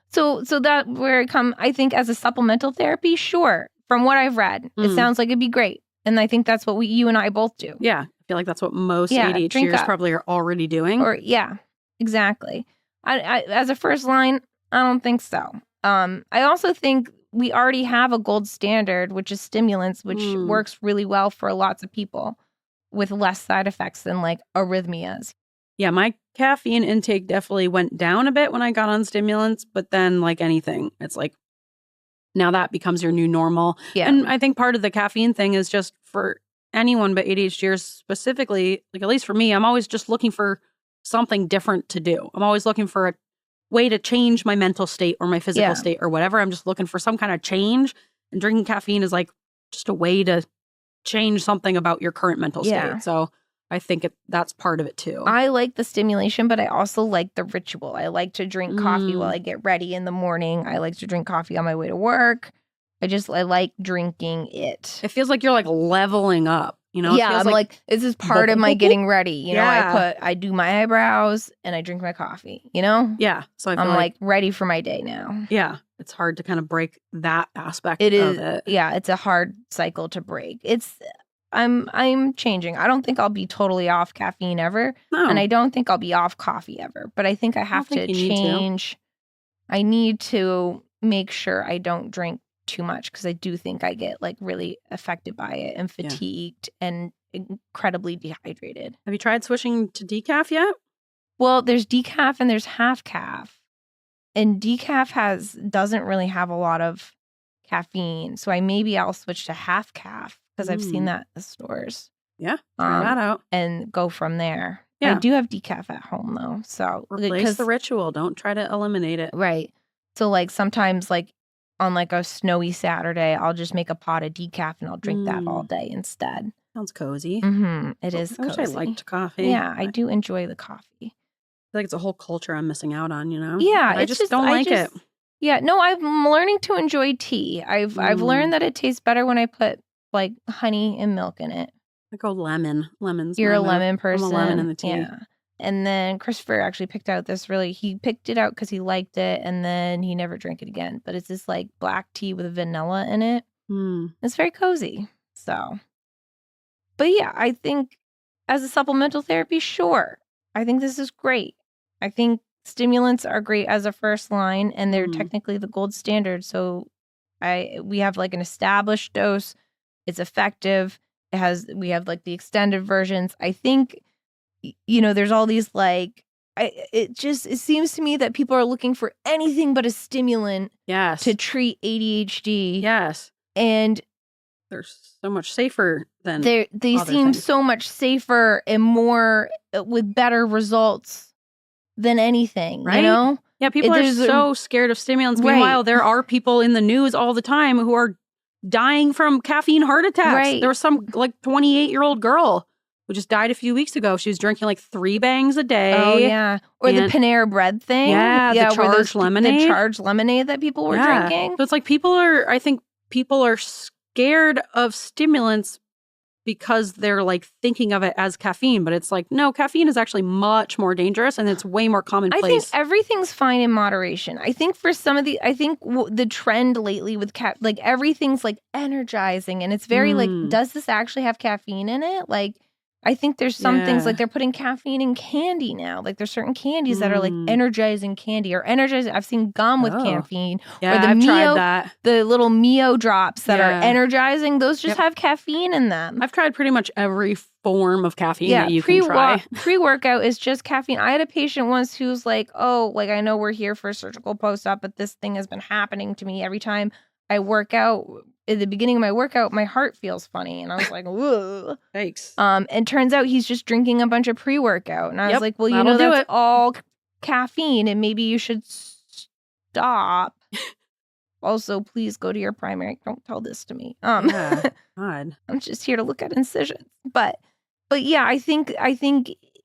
So that where it come, I think as a supplemental therapy, sure. From what I've read, it sounds like it'd be great. And I think that's what you and I both do. Yeah. I feel like that's what most ADHDers probably are already doing. Yeah, exactly. I as a first line, I don't think so. I also think we already have a gold standard, which is stimulants, which works really well for lots of people with less side effects than like arrhythmias. Yeah, my caffeine intake definitely went down a bit when I got on stimulants, but then like anything, it's like now that becomes your new normal. Yeah. And I think part of the caffeine thing is just for anyone but ADHDers specifically, like at least for me, I'm always just looking for something different to do. I'm always looking for a way to change my mental state or my physical state or whatever. I'm just looking for some kind of change. And drinking caffeine is like just a way to change something about your current mental state. So I think that's part of it too. I like the stimulation, but I also like the ritual. I like to drink coffee while I get ready in the morning. I like to drink coffee on my way to work. I like drinking it. It feels like you're like leveling up, you know? Yeah, I'm like this is part of my getting ready. You know, I do my eyebrows and I drink my coffee, you know? Yeah. So I feel I'm like ready for my day now. Yeah. It's hard to kind of break that aspect of it. Yeah, it's a hard cycle to break. I'm changing. I don't think I'll be totally off caffeine ever. No. And I don't think I'll be off coffee ever. But I think I have to change. I need to make sure I don't drink too much because I do think I get like really affected by it and fatigued and incredibly dehydrated. Have you tried switching to decaf yet? Well, there's decaf and there's half-caff. And decaf doesn't really have a lot of caffeine. So I'll switch to half-caff. Because I've seen that in the stores. Yeah, try that out. And go from there. Yeah. I do have decaf at home, though. So replace the ritual. Don't try to eliminate it. Right. So, like, sometimes, like, on, like, a snowy Saturday, I'll just make a pot of decaf and I'll drink that all day instead. Sounds cozy. It is cozy. I wish I liked coffee. Yeah, I do enjoy the coffee. I feel like it's a whole culture I'm missing out on, you know? Yeah. I just don't like it. Yeah, no, I'm learning to enjoy tea. I've learned that it tastes better when I put like honey and milk in it. I go lemon. Lemons. You're a lemon person. I'm a lemon in the tea. Yeah. And then Christopher actually picked out he picked it out because he liked it and then he never drank it again. But it's this like black tea with vanilla in it. It's very cozy. So, but yeah, I think as a supplemental therapy, sure. I think this is great. I think stimulants are great as a first line and they're technically the gold standard. So we have like an established dose. It's effective. We have like the extended versions. I think, you know, there's all these like, it seems to me that people are looking for anything but a stimulant to treat ADHD. Yes. And they're so much safer than they seem things. So much safer and more with better results than anything, right? You know? Yeah, people are so scared of stimulants. Right. Meanwhile, there are people in the news all the time who are dying from caffeine heart attacks. Right. There was some like 28-year-old girl who just died a few weeks ago. She was drinking like 3 bangs a day. Oh, yeah. Or the Panera Bread thing. Yeah, the charged lemonade. The charged lemonade that people were drinking. So it's like I think people are scared of stimulants because they're like thinking of it as caffeine. But it's like, no, caffeine is actually much more dangerous and it's way more commonplace. I think everything's fine in moderation. I think for some of the trend lately with like everything's like energizing and it's very like, does this actually have caffeine in it? Like, I think there's some things like they're putting caffeine in candy now. Like there's certain candies that are like energizing candy or energizing. I've seen gum with caffeine. Yeah, or the I've Mio, tried that. The little Mio drops that are energizing. Those just have caffeine in them. I've tried pretty much every form of caffeine that you can try. Pre-workout is just caffeine. I had a patient once who's like, oh, like I know we're here for surgical post-op, but this thing has been happening to me every time I work out. At the beginning of my workout, my heart feels funny. And I was like, whoa. Thanks. And turns out he's just drinking a bunch of pre-workout. And I was like, well, you know, that's all caffeine and maybe you should stop. Also, please go to your primary. Don't tell this to me. God. I'm just here to look at incisions. But yeah, I think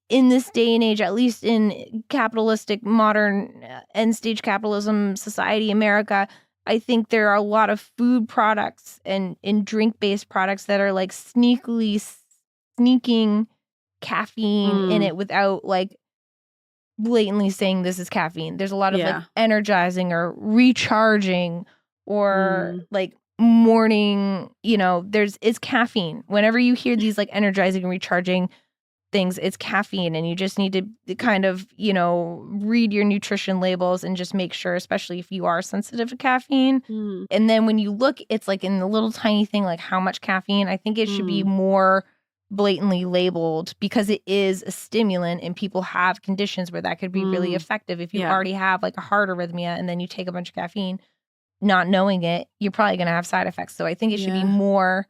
in this day and age, at least in capitalistic, modern, end-stage capitalism society, America, I think there are a lot of food products and drink-based products that are like sneaking caffeine in it without like blatantly saying this is caffeine. There's a lot of like energizing or recharging or like morning, you know, it's caffeine. Whenever you hear these like energizing and recharging things, it's caffeine, and you just need to kind of, you know, read your nutrition labels and just make sure, especially if you are sensitive to caffeine. And then when you look, it's like in the little tiny thing, like how much caffeine. I think it should be more blatantly labeled because it is a stimulant and people have conditions where that could be really effective. If you already have like a heart arrhythmia and then you take a bunch of caffeine, not knowing it, you're probably going to have side effects. So I think it should be more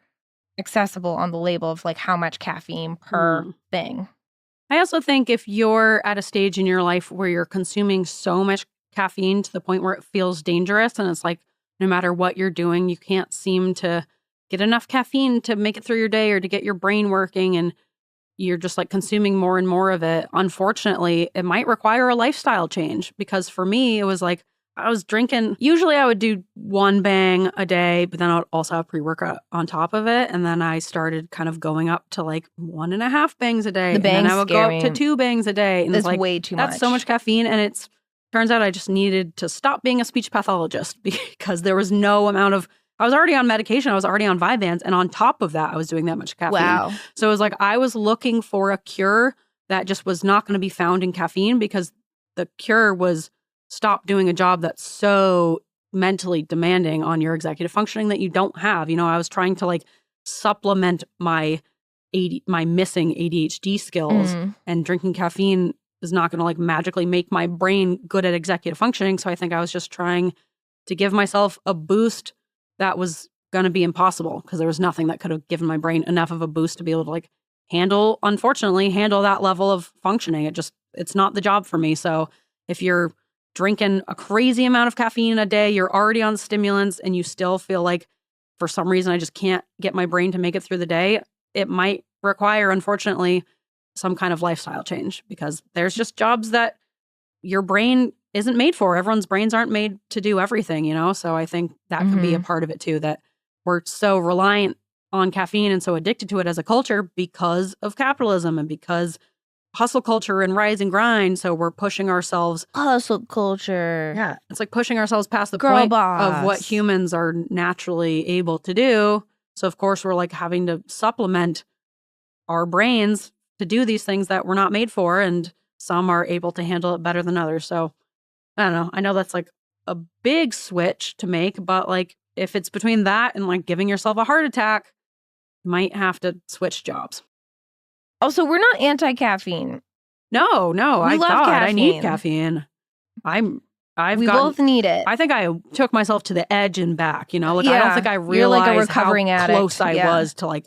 accessible on the label of like how much caffeine per thing. I also think if you're at a stage in your life where you're consuming so much caffeine to the point where it feels dangerous and it's like no matter what you're doing, you can't seem to get enough caffeine to make it through your day or to get your brain working, and you're just like consuming more and more of it. Unfortunately, it might require a lifestyle change, because for me, it was like I was drinking. Usually I would do 1 bang a day, but then I would also have pre-workout on top of it. And then I started kind of going up to like 1.5 bangs a day. The bangs and then I would go up to 2 bangs a day. And that's it's like, way too much. That's so much caffeine. And turns out I just needed to stop being a speech pathologist because there was no amount of, I was already on medication. I was already on Vyvanse. And on top of that, I was doing that much caffeine. Wow. So it was like I was looking for a cure that just was not going to be found in caffeine, because the cure was stop doing a job that's so mentally demanding on your executive functioning that you don't have. You know, I was trying to like supplement my missing ADHD skills, and drinking caffeine is not going to like magically make my brain good at executive functioning. So I think I was just trying to give myself a boost that was going to be impossible, because there was nothing that could have given my brain enough of a boost to be able to like handle that level of functioning. It's not the job for me. So if you're drinking a crazy amount of caffeine a day, you're already on stimulants, and you still feel like for some reason I just can't get my brain to make it through the day, it might require, unfortunately, some kind of lifestyle change, because there's just jobs that your brain isn't made for. Everyone's brains aren't made to do everything, you know? So I think that could be a part of it too, that we're so reliant on caffeine and so addicted to it as a culture because of capitalism and because hustle culture and rise and grind. So we're pushing ourselves. Hustle culture. Yeah. It's like pushing ourselves past the point of what humans are naturally able to do. So of course we're like having to supplement our brains to do these things that we're not made for. And some are able to handle it better than others. So I don't know. I know that's like a big switch to make, but like if it's between that and like giving yourself a heart attack, you might have to switch jobs. Also, we're not anti-caffeine. No, I love caffeine. I need caffeine. We both need it. I think I took myself to the edge and back, you know, like I don't think I realized like a recovering how addict. Close I was to like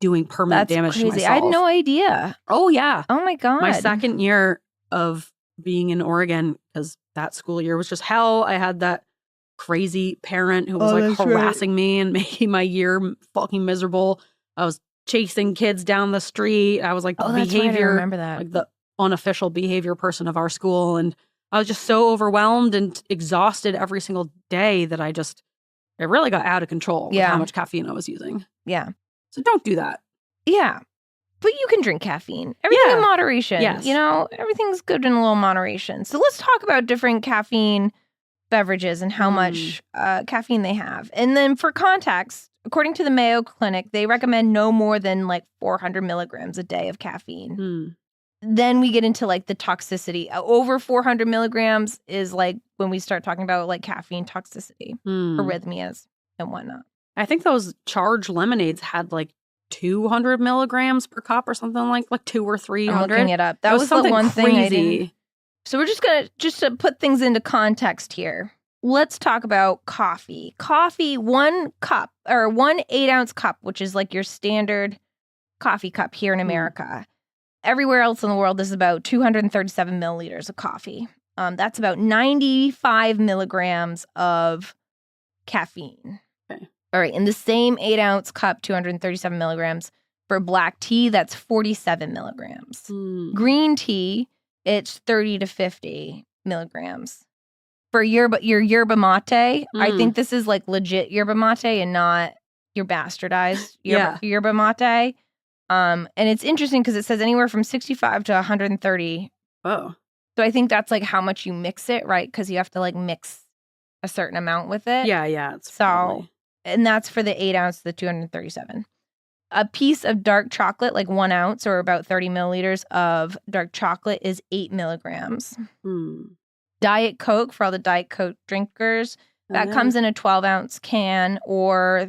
doing permanent damage to myself. I had no idea. Oh yeah. Oh my God. My second year of being in Oregon, because that school year was just hell. I had that crazy parent who was harassing me and making my year fucking miserable. I was chasing kids down the street. I was like I remember that. Like the unofficial behavior person of our school. And I was just so overwhelmed and exhausted every single day that it really got out of control with how much caffeine I was using. Yeah. So don't do that. Yeah. But you can drink caffeine. Everything in moderation. Yes. You know, everything's good in a little moderation. So let's talk about different caffeine beverages and how much caffeine they have. And then for context, according to the Mayo Clinic, they recommend no more than like 400 milligrams a day of caffeine. Then we get into like the toxicity. Over 400 milligrams is like when we start talking about like caffeine toxicity, arrhythmias and whatnot. I think those charged lemonades had like 200 milligrams per cup or something like 200 or 300. I'm looking it up. That was the one thing I didn't. So we're just to put things into context here. Let's talk about coffee. Coffee, 1 cup or 1 8-ounce cup, which is like your standard coffee cup here in America. Everywhere else in the world, this is about 237 milliliters of coffee. That's about 95 milligrams of caffeine. Okay. All right. In the same 8-ounce cup, 237 milligrams. For black tea, that's 47 milligrams. Green tea, it's 30 to 50 milligrams. For your yerba mate, I think this is like legit yerba mate and not your bastardized yerba mate. And it's interesting because it says anywhere from 65 to 130. Oh. So I think that's like how much you mix it, right? Because you have to like mix a certain amount with it. Yeah. It's so, and that's for the 8-ounce, the 237. A piece of dark chocolate, like 1 ounce or about 30 milliliters of dark chocolate is 8 milligrams. Diet Coke, for all the Diet Coke drinkers, that comes in a 12-ounce can or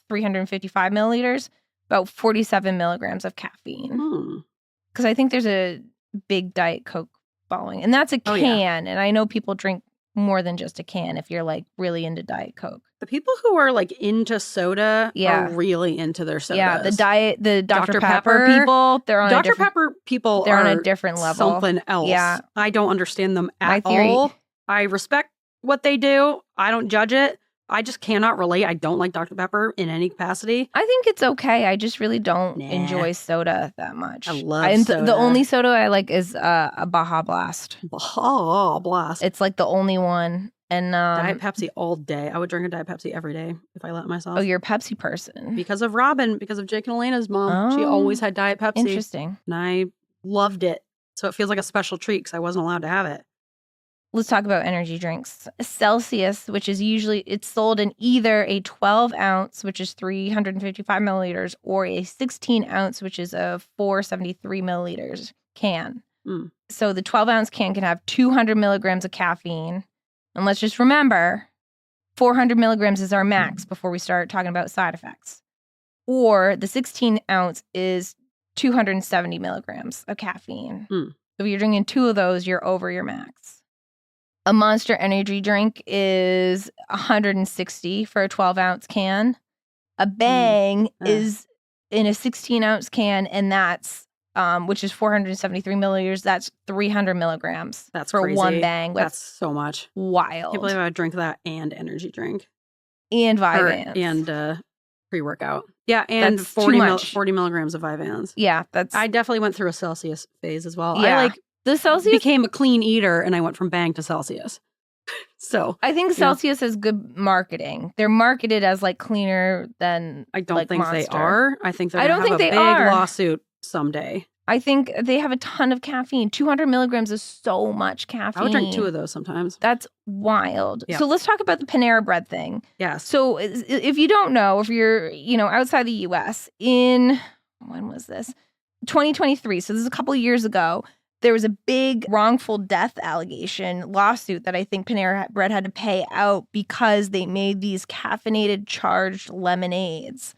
355 milliliters, about 47 milligrams of caffeine. Because I think there's a big Diet Coke following. And that's a can. And I know people drink more than just a can if you're like really into Diet Coke. The people who are like into soda are really into their sodas. Yeah, the Dr. Pepper people, they're on Dr. Pepper people they're are on a different level. Something else. Yeah. I don't understand them at all. I respect what they do. I don't judge it. I just cannot relate. I don't like Dr. Pepper in any capacity. I think it's okay. I just really don't enjoy soda that much. I love soda. The only soda I like is a Baja Blast. Baja Blast. It's like the only one. And Diet Pepsi all day. I would drink a Diet Pepsi every day if I let myself. Oh, you're a Pepsi person. Because of Robin, because of Jake and Elena's mom. She always had Diet Pepsi. Interesting. And I loved it. So it feels like a special treat because I wasn't allowed to have it. Let's talk about energy drinks. Celsius, which is it's sold in either a 12-ounce, which is 355 milliliters, or a 16-ounce, which is a 473 milliliters can. So the 12-ounce can can have 200 milligrams of caffeine. And let's just remember, 400 milligrams is our max before we start talking about side effects. Or the 16-ounce is 270 milligrams of caffeine. So if you're drinking 2 of those, you're over your max. A Monster energy drink is 160 for a 12-ounce can. A Bang is in a 16-ounce can, and that's which is 473 milliliters. That's 300 milligrams. That's for crazy. 1 Bang. That's so much. Wild. I can't believe I would drink that and energy drink. And Vyvanse. And pre-workout. Yeah, and 40 milligrams of Vyvanse. Yeah, I definitely went through a Celsius phase as well. Yeah. The Celsius became a clean eater, and I went from Bang to Celsius. So I think Celsius has good marketing. They're marketed as like cleaner than I don't think Monster. they are. I think they're I don't think have they a big are. lawsuit someday. I think they have a ton of caffeine. 200 milligrams is so much caffeine. I would drink 2 of those sometimes. That's wild. Yeah. So let's talk about the Panera Bread thing. Yes. So if you don't know, if you're, outside the U.S., when was this? 2023. So this is a couple of years ago. There was a big wrongful death allegation lawsuit that I think Panera Bread had to pay out because they made these caffeinated charged lemonades.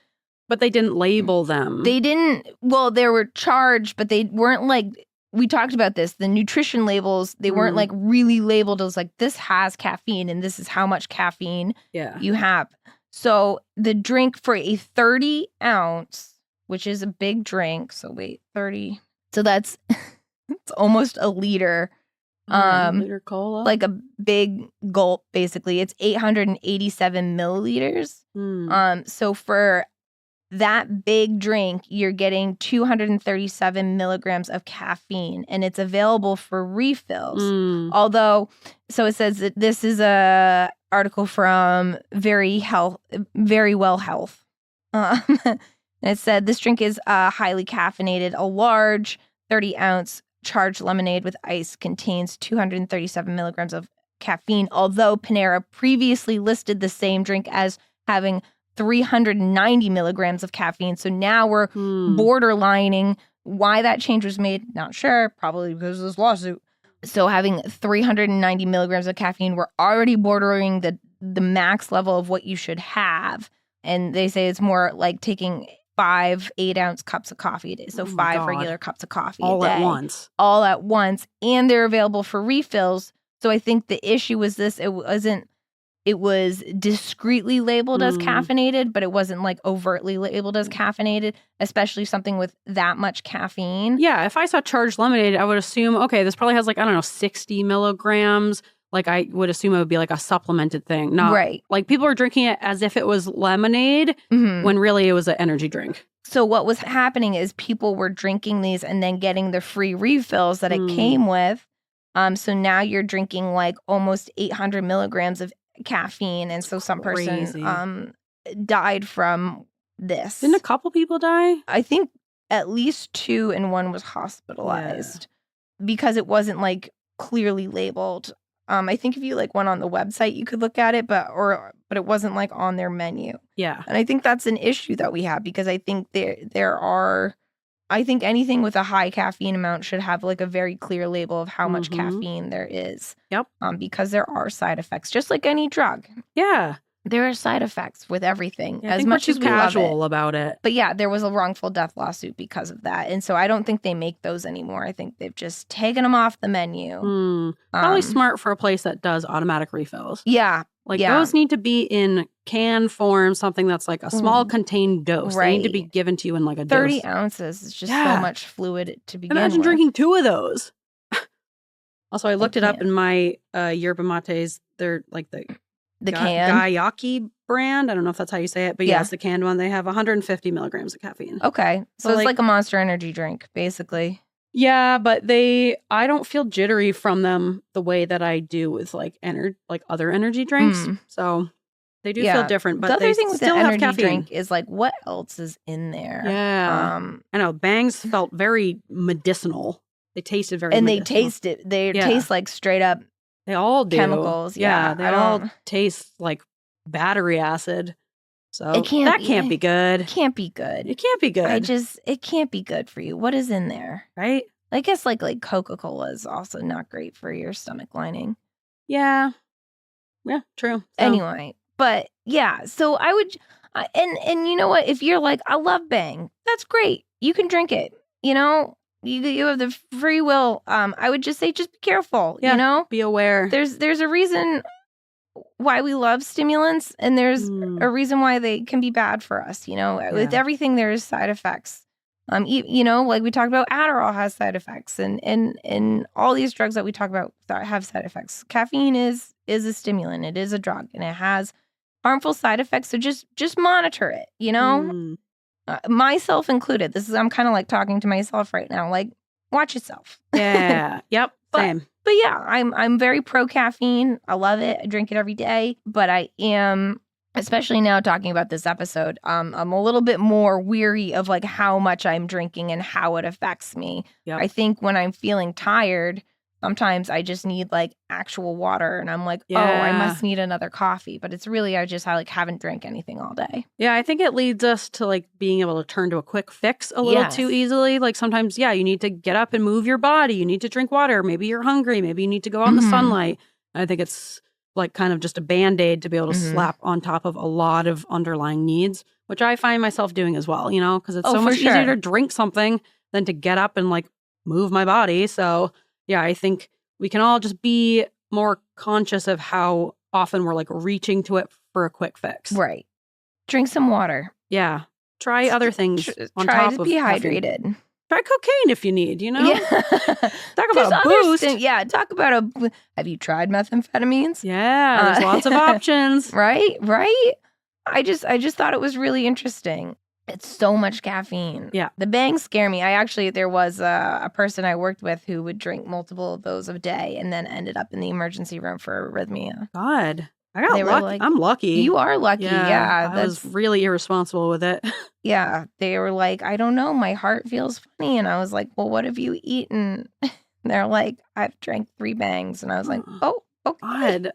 But they didn't label them. They didn't. Well, they were charged, but they weren't like, we talked about this, the nutrition labels, they weren't like really labeled as like, this has caffeine and this is how much caffeine you have. So the drink for a 30 ounce, which is a big drink. So wait, 30. So that's... It's almost a liter. Liter cola? Like a big gulp, basically. It's 887 milliliters. So for that big drink, you're getting 237 milligrams of caffeine, and it's available for refills. Although, so it says that this is a article from Very Well Health. And it said this drink is highly caffeinated. A large 30-ounce charged lemonade with ice contains 237 milligrams of caffeine, although Panera previously listed the same drink as having 390 milligrams of caffeine. So now we're borderlining. Why that change was made, not sure. Probably because of this lawsuit. So having 390 milligrams of caffeine, we're already bordering the max level of what you should have. And they say it's more like taking 5 8-ounce cups of coffee a day. So 5 regular cups of coffee a day. All at once. And they're available for refills. So I think the issue was this. It was discreetly labeled as caffeinated, but it wasn't like overtly labeled as caffeinated, especially something with that much caffeine. Yeah, if I saw charged lemonade, I would assume, okay, this probably has like, I don't know, 60 milligrams. Like I would assume it would be like a supplemented thing. Not right. Like people are drinking it as if it was lemonade when really it was an energy drink. So what was happening is people were drinking these and then getting the free refills that it came with. So now you're drinking like almost 800 milligrams of caffeine, and so some person died from this. Didn't a couple people die? I think at least 2, and 1 was hospitalized because it wasn't like clearly labeled. I think if you like went on the website, you could look at it, but it wasn't like on their menu. Yeah, and I think that's an issue that we have because I think there are. I think anything with a high caffeine amount should have like a very clear label of how much caffeine there is. Yep. Because there are side effects, just like any drug. Yeah. There are side effects with everything. Yeah, as much as we casual love it. about it. But yeah, there was a wrongful death lawsuit because of that. And so I don't think they make those anymore. I think they've just taken them off the menu. Probably smart for a place that does automatic refills. Yeah. Like those need to be in can form, something that's like a small contained dose. Right. They need to be given to you in like a 30 dose. ounces is just so much fluid to begin Imagine with. drinking 2 of those. Also, I looked it up in my yerba mates. They're like the can Gayaki brand. I don't know if that's how you say it, but yeah, it's the canned one. They have 150 milligrams of caffeine. Okay. So it's like a Monster Energy drink, basically. Yeah, but I don't feel jittery from them the way that I do with like other energy drinks. So they do feel different, but the other thing with still an have energy caffeine. drink is like what else is in there? Yeah. I know bangs felt very medicinal. They tasted very and medicinal. They taste like straight up they all do. Chemicals. Yeah, they all taste like battery acid. So that can't be good. It can't be good. It can't be good. It can't be good for you. What is in there? Right? I guess like Coca-Cola is also not great for your stomach lining. Yeah. Yeah, true. So. Anyway, but yeah, so I would, and you know what? If you're like, I love Bang, that's great. You can drink it. You know, you have the free will. I would just say, just be careful. Yeah, you know, be aware. There's a reason why we love stimulants, and there's a reason why they can be bad for us. You know, with everything there's side effects. You know, like we talked about, Adderall has side effects, and all these drugs that we talk about that have side effects. Caffeine is a stimulant. It is a drug, and it has harmful side effects. So just monitor it. You know, myself included. I'm kind of like talking to myself right now. Like, watch yourself. Yeah. Yep. Same. But yeah, I'm very pro caffeine. I love it. I drink it every day. But I am, especially now talking about this episode, I'm a little bit more weary of like how much I'm drinking and how it affects me. Yep. I think when I'm feeling tired, sometimes I just need like actual water, and I'm like, oh, I must need another coffee. But it's really I just haven't drank anything all day. Yeah, I think it leads us to like being able to turn to a quick fix a little too easily. Like sometimes, you need to get up and move your body. You need to drink water. Maybe you're hungry. Maybe you need to go out in the sunlight. I think it's like kind of just a Band-Aid to be able to slap on top of a lot of underlying needs, which I find myself doing as well, you know, because it's so much easier to drink something than to get up and like move my body. So yeah, I think we can all just be more conscious of how often we're like reaching to it for a quick fix. Right. Drink some water. Yeah. Try other things on try top to of be caffeine. Hydrated. Try cocaine if you need, you know? Yeah. Talk about a boost. Talk about have you tried methamphetamines? Yeah, there's lots of options. Right? I just thought it was really interesting. It's so much caffeine. Yeah. The bangs scare me. There was a person I worked with who would drink multiple of those a day and then ended up in the emergency room for arrhythmia. God. I got lucky. Like, I'm lucky. You are lucky. Yeah. I was really irresponsible with it. Yeah. They were like, I don't know. My heart feels funny. And I was like, well, what have you eaten? And they're like, I've drank 3 bangs. And I was like, oh, okay. God.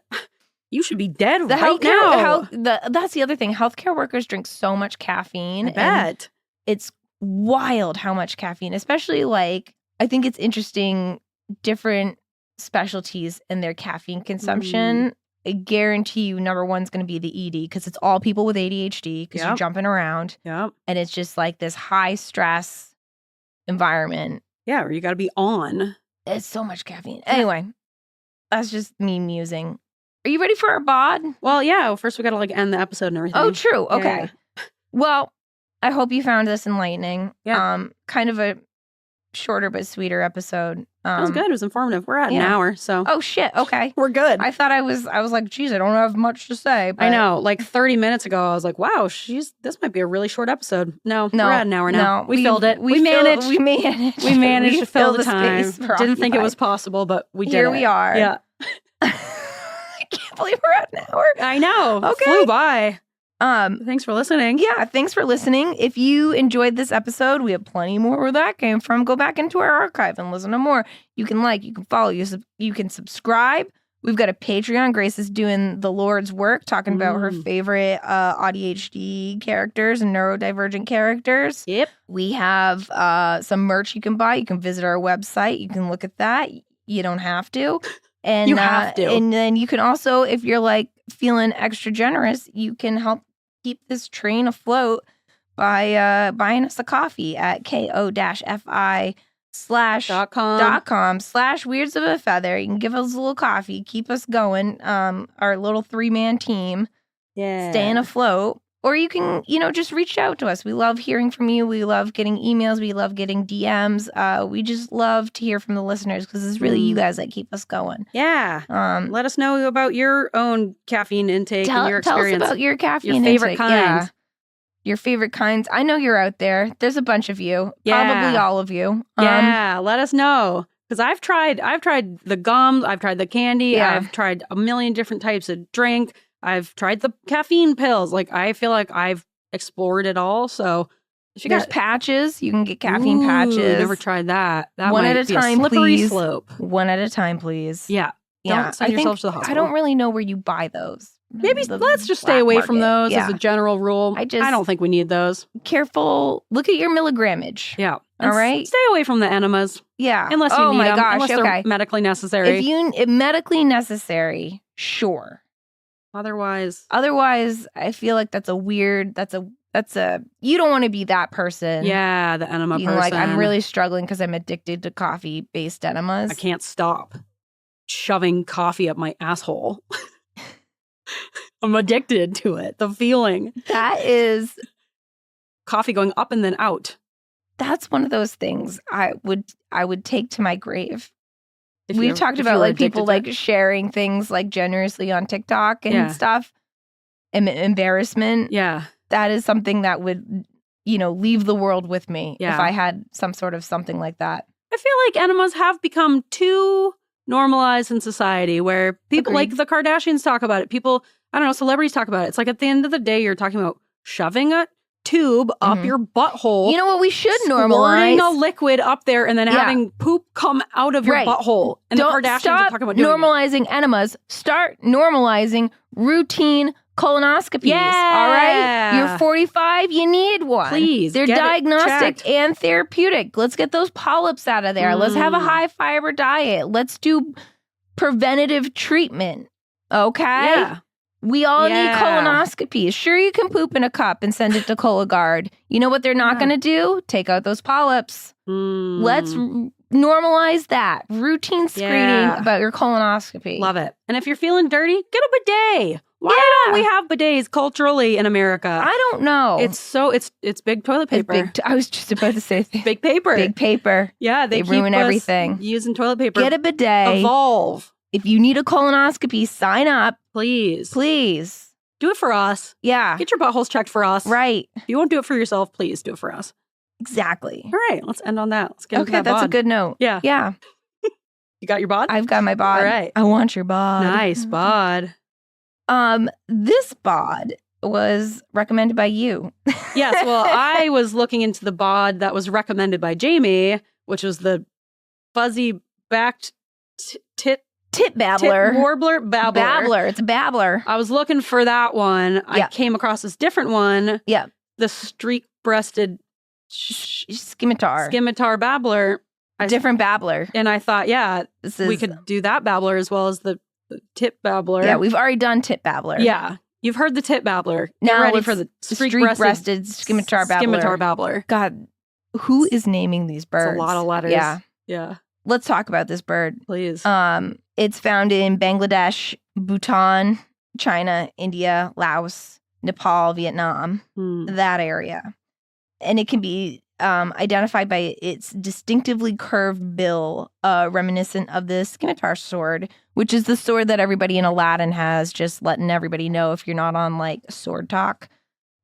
You should be dead The right now. That's the other thing. Healthcare workers drink so much caffeine. I bet. It's wild how much caffeine, especially like, I think it's interesting, different specialties in their caffeine consumption. I guarantee you number one's going to be the ED because it's all people with ADHD because you're jumping around. Yep. And it's just like this high stress environment. Yeah, or you got to be on. It's so much caffeine. Anyway, that's just me musing. Are you ready for our bod? Well, yeah. Well, first we got to like end the episode and everything. Oh, true. Okay. Yeah. Well, I hope you found this enlightening. Yeah. Kind of a shorter but sweeter episode. That was good. It was informative. We're at an hour, so. Oh shit. Okay. We're good. I thought I was like, geez, I don't have much to say. But I know. Like 30 minutes ago, I was like, wow, this might be a really short episode. No, we're at an hour now. We filled it. We managed. We managed. We managed to fill the time. Didn't think it was occupied. possible, but we did. Here we are. Yeah. I can't believe we're at an hour. I know. Okay. Flew by. Thanks for listening. Yeah, thanks for listening. If you enjoyed this episode, we have plenty more where that came from. Go back into our archive and listen to more. You can like, you can follow, you can subscribe. We've got a Patreon. Grace is doing the Lord's work, talking about her favorite AuDHD characters and neurodivergent characters. Yep. We have some merch you can buy. You can visit our website. You can look at that. You don't have to. And you have to. And then you can also, if you're like feeling extra generous, you can help keep this train afloat by buying us a coffee at ko-fi.com/weirds of a feather. You can give us a little coffee, keep us going, our little 3-man team, staying afloat. Or you can, just reach out to us. We love hearing from you. We love getting emails. We love getting DMs. We just love to hear from the listeners because it's really you guys that keep us going. Yeah. Let us know about your own caffeine intake and your experience. Tell us about your caffeine intake. Your favorite kind. Yeah. Your favorite kinds. I know you're out there. There's a bunch of you. Yeah. Probably all of you. Yeah. Let us know. Because I've tried the gums. I've tried the candy. Yeah. I've tried a million different types of drink. I've tried the caffeine pills. Like, I feel like I've explored it all. So if there's patches, you can get caffeine patches. Never tried that. That one might at a be time, a slippery please. slope. One at a time, please. Yeah. Don't send yourself to the hospital. I don't really know where you buy those. Maybe let's just stay away from those as a general rule. I don't think we need those. Careful. Look at your milligrammage. Yeah. All right. Stay away from the enemas. Yeah. Unless you need them. Gosh, unless they're medically necessary. If medically necessary, sure. Otherwise, I feel like that's a you don't want to be that person. Yeah, the enema person. Like, I'm really struggling because I'm addicted to coffee-based enemas. I can't stop shoving coffee up my asshole. I'm addicted to it. The feeling. That is coffee going up and then out. That's one of those things I would take to my grave. We've talked about like people like sharing things like generously on TikTok and stuff. Embarrassment. Yeah. That is something that would, leave the world with me if I had some sort of something like that. I feel like enemas have become too normalized in society where people like the Kardashians talk about it. People, I don't know, celebrities talk about it. It's like at the end of the day, you're talking about shoving a tube up your butthole. You know what we should normalize? Squirting a liquid up there and then having poop come out of your butthole. And the Kardashians are talking about doing normalizing enemas. Start normalizing routine colonoscopies. Yeah. All right? You're 45, you need one. Please. They're diagnostic and therapeutic. Let's get those polyps out of there. Let's have a high fiber diet. Let's do preventative treatment. Okay? Yeah. We all need colonoscopies. Sure, you can poop in a cup and send it to Cologuard. You know what they're not going to do? Take out those polyps. Let's normalize that. Routine screening about your colonoscopy. Love it. And if you're feeling dirty, get a bidet. Why don't we have bidets culturally in America? I don't know. It's big toilet paper. I was just about to say big paper. Big paper. Yeah, they ruin everything. Using toilet paper. Get a bidet. Evolve. If you need a colonoscopy, sign up. Please. Please. Do it for us. Yeah. Get your buttholes checked for us. Right. If you won't do it for yourself, please do it for us. Exactly. All right. Let's end on that. Let's get into that that's bod. a good note. Yeah. Yeah. You got your bod? I've got my bod. All right. I want your bod. Nice bod. This bod was recommended by you. Yes. Well, I was looking into the bod that was recommended by Jamie, which was the fuzzy backed tit Tit babbler. Tit warbler, babbler. Babbler. It's a babbler. I was looking for that one. Yeah. I came across this different one. Yeah. The streak-breasted Scimitar babbler. Different babbler. And I thought, yeah, we could do that babbler as well as the tit babbler. Yeah, we've already done tit babbler. Yeah. You've heard the tit babbler. Get now ready for the streak-breasted scimitar babbler. Scimitar babbler. God, who is naming these birds? It's a lot of letters. Yeah. Yeah. Let's talk about this bird. Please. It's found in Bangladesh, Bhutan, China, India, Laos, Nepal, Vietnam, that area. And it can be identified by its distinctively curved bill, reminiscent of the scimitar sword, which is the sword that everybody in Aladdin has, just letting everybody know if you're not on like sword talk.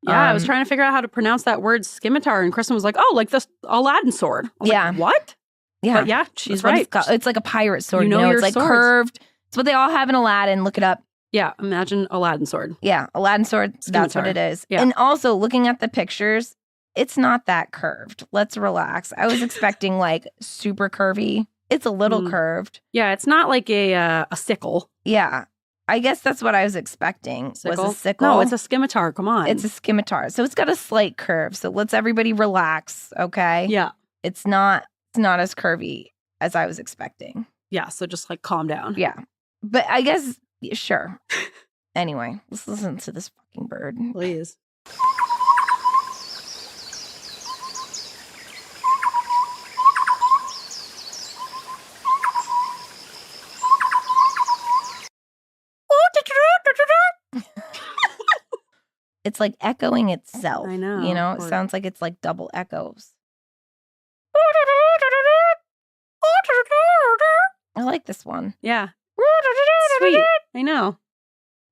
Yeah, I was trying to figure out how to pronounce that word scimitar, and Kristin was like, oh, like this Aladdin sword. I was like, what? Yeah. But yeah, she's right. It's like a pirate sword. You know it's like swords. curved. It's what they all have in Aladdin. Look it up. Yeah, imagine Aladdin sword. Yeah, Aladdin sword. Scimitar. That's what it is. Yeah. And also looking at the pictures, it's not that curved. Let's relax. I was expecting like super curvy. It's a little curved. Yeah, it's not like a sickle. Yeah. I guess that's what I was expecting. Sickle? Was a sickle. No, it's a scimitar. Come on. It's a scimitar. So it's got a slight curve. So let's everybody relax, okay? Yeah. It's not as curvy as I was expecting. Yeah, so just like calm down. Yeah. But I guess, sure. Anyway, let's listen to this fucking bird. Please. It's like echoing itself. I know. You know, it sounds like it's like double echoes. I like this one. Yeah. Sweet. I know.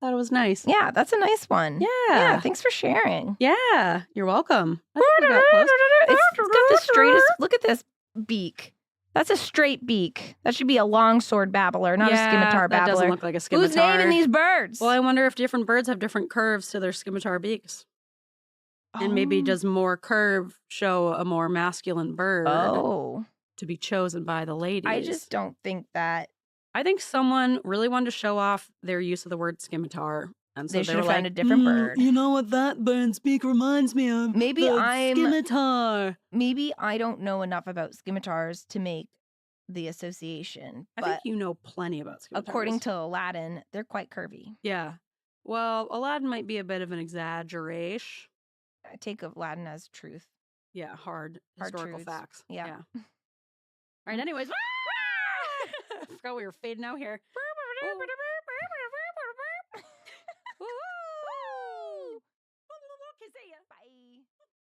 Thought it was nice. Yeah, that's a nice one. Yeah. Thanks for sharing. Yeah. You're welcome. I think we got close. It's got the straightest. Look at this beak. That's a straight beak. That should be a longsword babbler, not a scimitar babbler. That doesn't look like a scimitar. Who's naming these birds? Well, I wonder if different birds have different curves to their scimitar beaks. And maybe does more curve show a more masculine bird to be chosen by the ladies. I just don't think that. I think someone really wanted to show off their use of the word scimitar. And so they should have found a different bird. You know what that bird's beak reminds me of? Maybe scimitar. Maybe I don't know enough about scimitars to make the association. I think you know plenty about scimitars. According to Aladdin, they're quite curvy. Yeah. Well, Aladdin might be a bit of an exaggeration. I take Aladdin as truth. Yeah, hard historical truths. facts. Yeah. All right, anyways. I forgot we were fading out here.